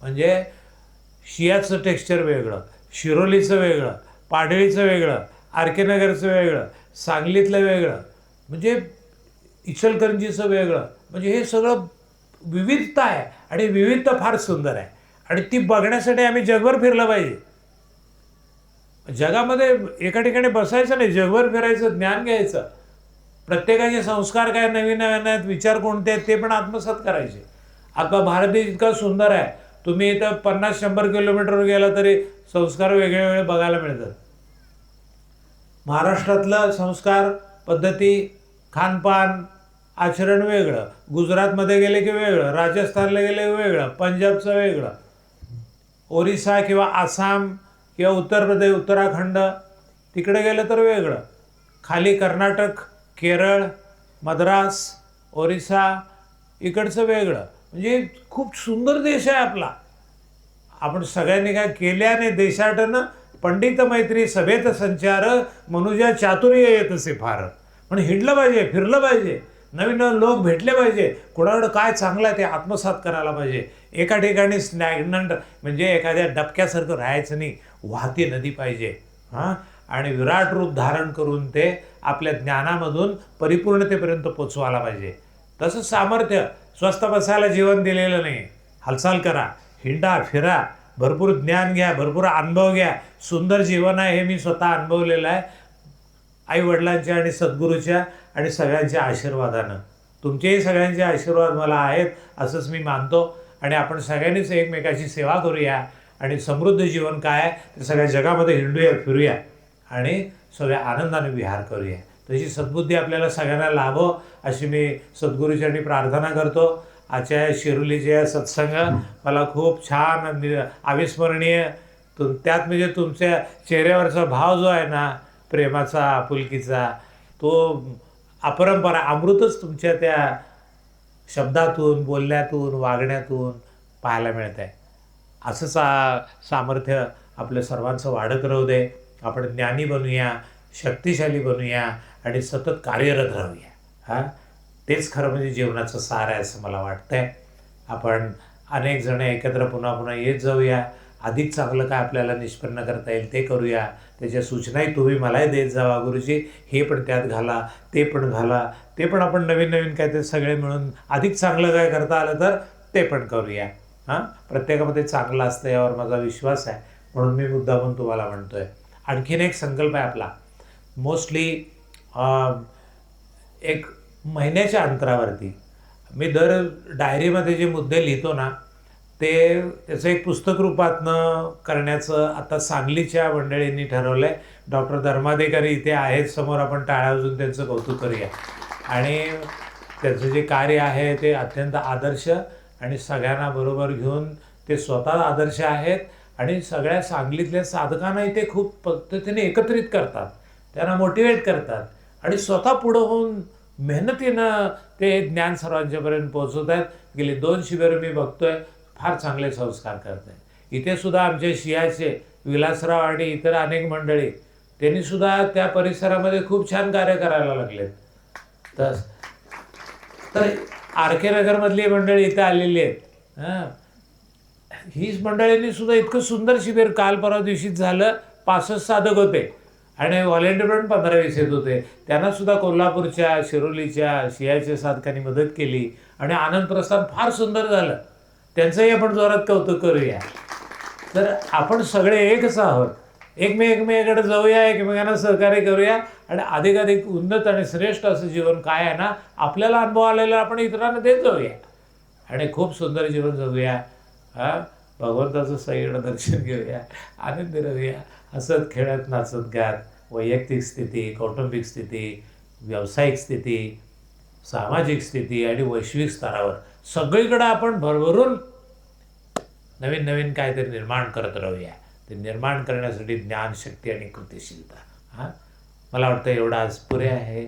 म्हणजे शियाचं टेक्स्चर वेगळं, शिरोलीचं वेगळं, पाडळीचं वेगळं, आर के नगरचं वेगळं, सांगलीतलं वेगळं, म्हणजे इचलकरंजीचं वेगळं. म्हणजे हे सगळं विविधता आहे आणि विविधता फार सुंदर आहे आणि ती बघण्यासाठी आम्ही जगभर फिरलं पाहिजे. जगामध्ये एका ठिकाणी बसायचं नाही, जगभर फिरायचं, ज्ञान घ्यायचं. प्रत्येकाचे संस्कार काय नवीन नवीन आहेत, विचार कोणते आहेत ते पण आत्मसात करायचे. आता भारत देश इतका सुंदर आहे. तुम्ही इथं 50-100 किलोमीटरवर गेला तरी संस्कार वेगळे वेगळे बघायला मिळतात. महाराष्ट्रातलं संस्कार पद्धती, खानपान, आचरण वेगळं, गुजरातमध्ये गेले की वेगळं, राजस्थानला गेले की वेगळं, पंजाबचं वेगळं, ओरिसा किंवा आसाम किंवा उत्तर प्रदेश, उत्तराखंड तिकडे गेलं तर वेगळं, खाली कर्नाटक, केरळ, मद्रास, ओरिसा इकडचं वेगळं. म्हणजे खूप सुंदर देश आहे आपला. आपण सगळ्यांनी काय केल्याने देशाटनं पंडित मैत्री सभेत संचार मनुजा चातुर्य येत असे फार. पण हिंडलं पाहिजे, फिरलं पाहिजे, नवीन नवीन लोक भेटले पाहिजे, कोणाकडं काय चांगलं आहे ते आत्मसात करायला पाहिजे. एका ठिकाणी स्नॅग्नंट म्हणजे एखाद्या डबक्यासारखं राहायचं नाही, वाहती नदी पाहिजे. आणि विराट रूप धारण करून ते आपल्या ज्ञानामधून परिपूर्णतेपर्यंत पोचवायला पाहिजे. तसं सामर्थ्य स्वस्त बसायला जीवन दिलेलं नाही. हालचाल करा, हिंडा, फिरा, भरपूर ज्ञान घ्या, भरपूर अनुभव घ्या. सुंदर जीवन आहे हे मी स्वतः अनुभवलेलं आहे. आईवडिलांच्या आणि सद्गुरूच्या आणि सगळ्यांच्या आशीर्वादानं. तुमचेही सगळ्यांचे आशीर्वाद मला आहेत असंच मी मानतो. आणि आपण सगळ्यांनीच एकमेकाची सेवा करूया आणि समृद्ध जीवन काय आहे ते सगळ्या जगामध्ये हिंडूया, फिरूया आणि सगळ्या आनंदाने विहार करूया. तशी सद्बुद्धी आपल्याला सगळ्यांना लाभो अशी मी सद्गुरूचरणी प्रार्थना करतो. आजच्या शिरोलीचे सत्संग मला खूप छान अविस्मरणीय. त्यात म्हणजे तुमच्या चेहऱ्यावरचा भाव जो आहे ना, प्रेमाचा, आपुलकीचा, तो अपरंपार अमृतच तुमच्या त्या शब्दातून, बोलण्यातून, वागण्यातून पाहायला मिळत आहे. असंच सामर्थ्य आपल्या सर्वांचं वाढत राहू दे. आपण ज्ञानी बनूया, शक्तिशाली बनूया आणि सतत कार्यरत राहूया. हां, तेच खरं म्हणजे जीवनाचं सार आहे असं मला वाटतंय. आपण अनेक जण एकत्र पुन्हा पुन्हा येत जाऊया. अधिक चांगलं काय आपल्याला निष्पन्न करता येईल ते करूया. त्याच्या सूचनाही तुम्ही मलाही देत जावा, गुरुजी हे पण त्यात घाला, ते पण घाला, ते पण आपण नवीन नवीन काय ते सगळे मिळून अधिक चांगलं काय करता आलं तर ते पण करूया. हां, प्रत्येकामध्ये चांगलं असतं यावर माझा विश्वास आहे, म्हणून मी मुद्दामून तुम्हाला म्हणतो आहे. आणखीन एक संकल्प आहे आपला. मोस्टली एक महिन्याच्या अंतरावरती मी दर डायरीमध्ये जे मुद्दे लिहितो ना, त्याचं एक पुस्तक रूपातनं करण्याचं आता सांगलीच्या मंडळींनी ठरवलं आहे. डॉक्टर धर्माधिकारी इथे आहेत समोर, आपण टाळ्या वाजवून त्यांचं कौतुक करूया. आणि त्यांचं जे कार्य आहे ते अत्यंत आदर्श आणि सगळ्यांना बरोबर घेऊन ते स्वतः आदर्श आहेत आणि सगळ्या सांगलीतल्या साधकांनाही ते खूप पद्धतीने एकत्रित करतात, त्यांना मोटिवेट करतात आणि स्वतः पुढं होऊन मेहनतीनं ते ज्ञान सर्वांच्यापर्यंत पोहोचवत आहेत. गेले 2 शिबिरं मी बघतोय, फार चांगले संस्कार करत आहेत. इथे सुद्धा आमचे शियाचे विलासराव आणि इतर अनेक मंडळी त्यांनीसुद्धा त्या परिसरामध्ये खूप छान कार्य करायला लागलेत. तर आर के नगरमधली मंडळी इथं आलेली आहेत. हां, हीच मंडळींनी सुद्धा इतकं सुंदर शिबिर काल परवा दिवशीच झालं. 65 साधक होते आणि व्हॉलेंटियर पण 15-20 येत होते. त्यांनासुद्धा कोल्हापूरच्या, शिरोलीच्या, शियाच्या साधकांनी मदत केली आणि आनंद प्रस्थान फार सुंदर झालं. त्यांचंही आपण जोरात कौतुक करूया. तर आपण सगळे एकच आहोत. एकमेकांकडे जाऊया, एकमेकांना सहकार्य करूया आणि अधिकाधिक उन्नत आणि श्रेष्ठ असं जीवन काय आहे ना, आपल्याला अनुभव आलेला आपण इतरांना देत जाऊया आणि खूप सुंदर जीवन जगूया. हां, भगवंताचं सगळीकडं दर्शन घेऊया, आनंदी राहूया, हसत खेळत नाचत गात. वैयक्तिक स्थिती, कौटुंबिक स्थिती, व्यावसायिक स्थिती, सामाजिक स्थिती आणि वैश्विक स्तरावर सगळीकडं आपण भरभरून नवीन नवीन काहीतरी निर्माण करत राहूया. ते निर्माण करण्यासाठी ज्ञान, शक्ती आणि कृतिशीलता. हां, मला वाटतं एवढं आज पुरे आहे.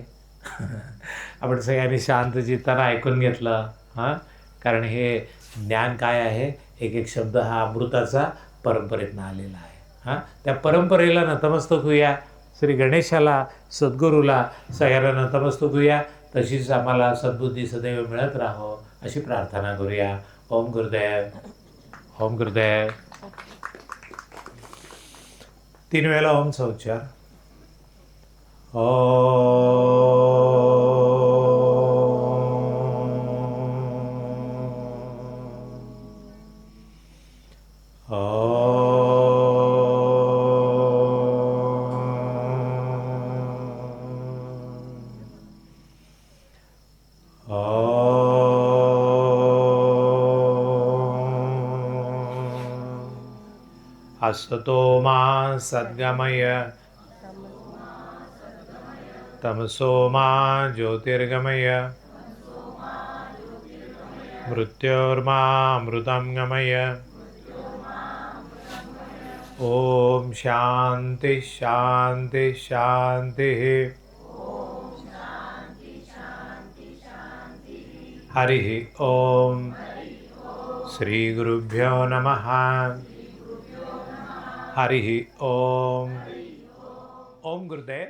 आपण सगळ्यांनी शांत चित्तानं ऐकून घेतलं. हां, कारण हे ज्ञान काय आहे, एक एक शब्द हा अमृताचा परंपरेतनं आलेला आहे. हां, त्या परंपरेला नतमस्तक होऊया. श्री गणेशाला, सद्गुरूला सगळ्यांना नतमस्तक होऊया. तशीच आम्हाला सद्बुद्धी सदैव मिळत राहो अशी प्रार्थना करूया. ओम गुरुदेव, ओम गुरुदेव. 3 वेळेला ओमचा उच्चार. असतो मा सद्गमय तमसो मा ज्योतिर्गमय मृत्योर्मा अमृतं गमय. ओम शांति शांति शांति. हरि ओम. श्री गुरुभ्यो नमः. हरि ओम. ओम गुरुदेव.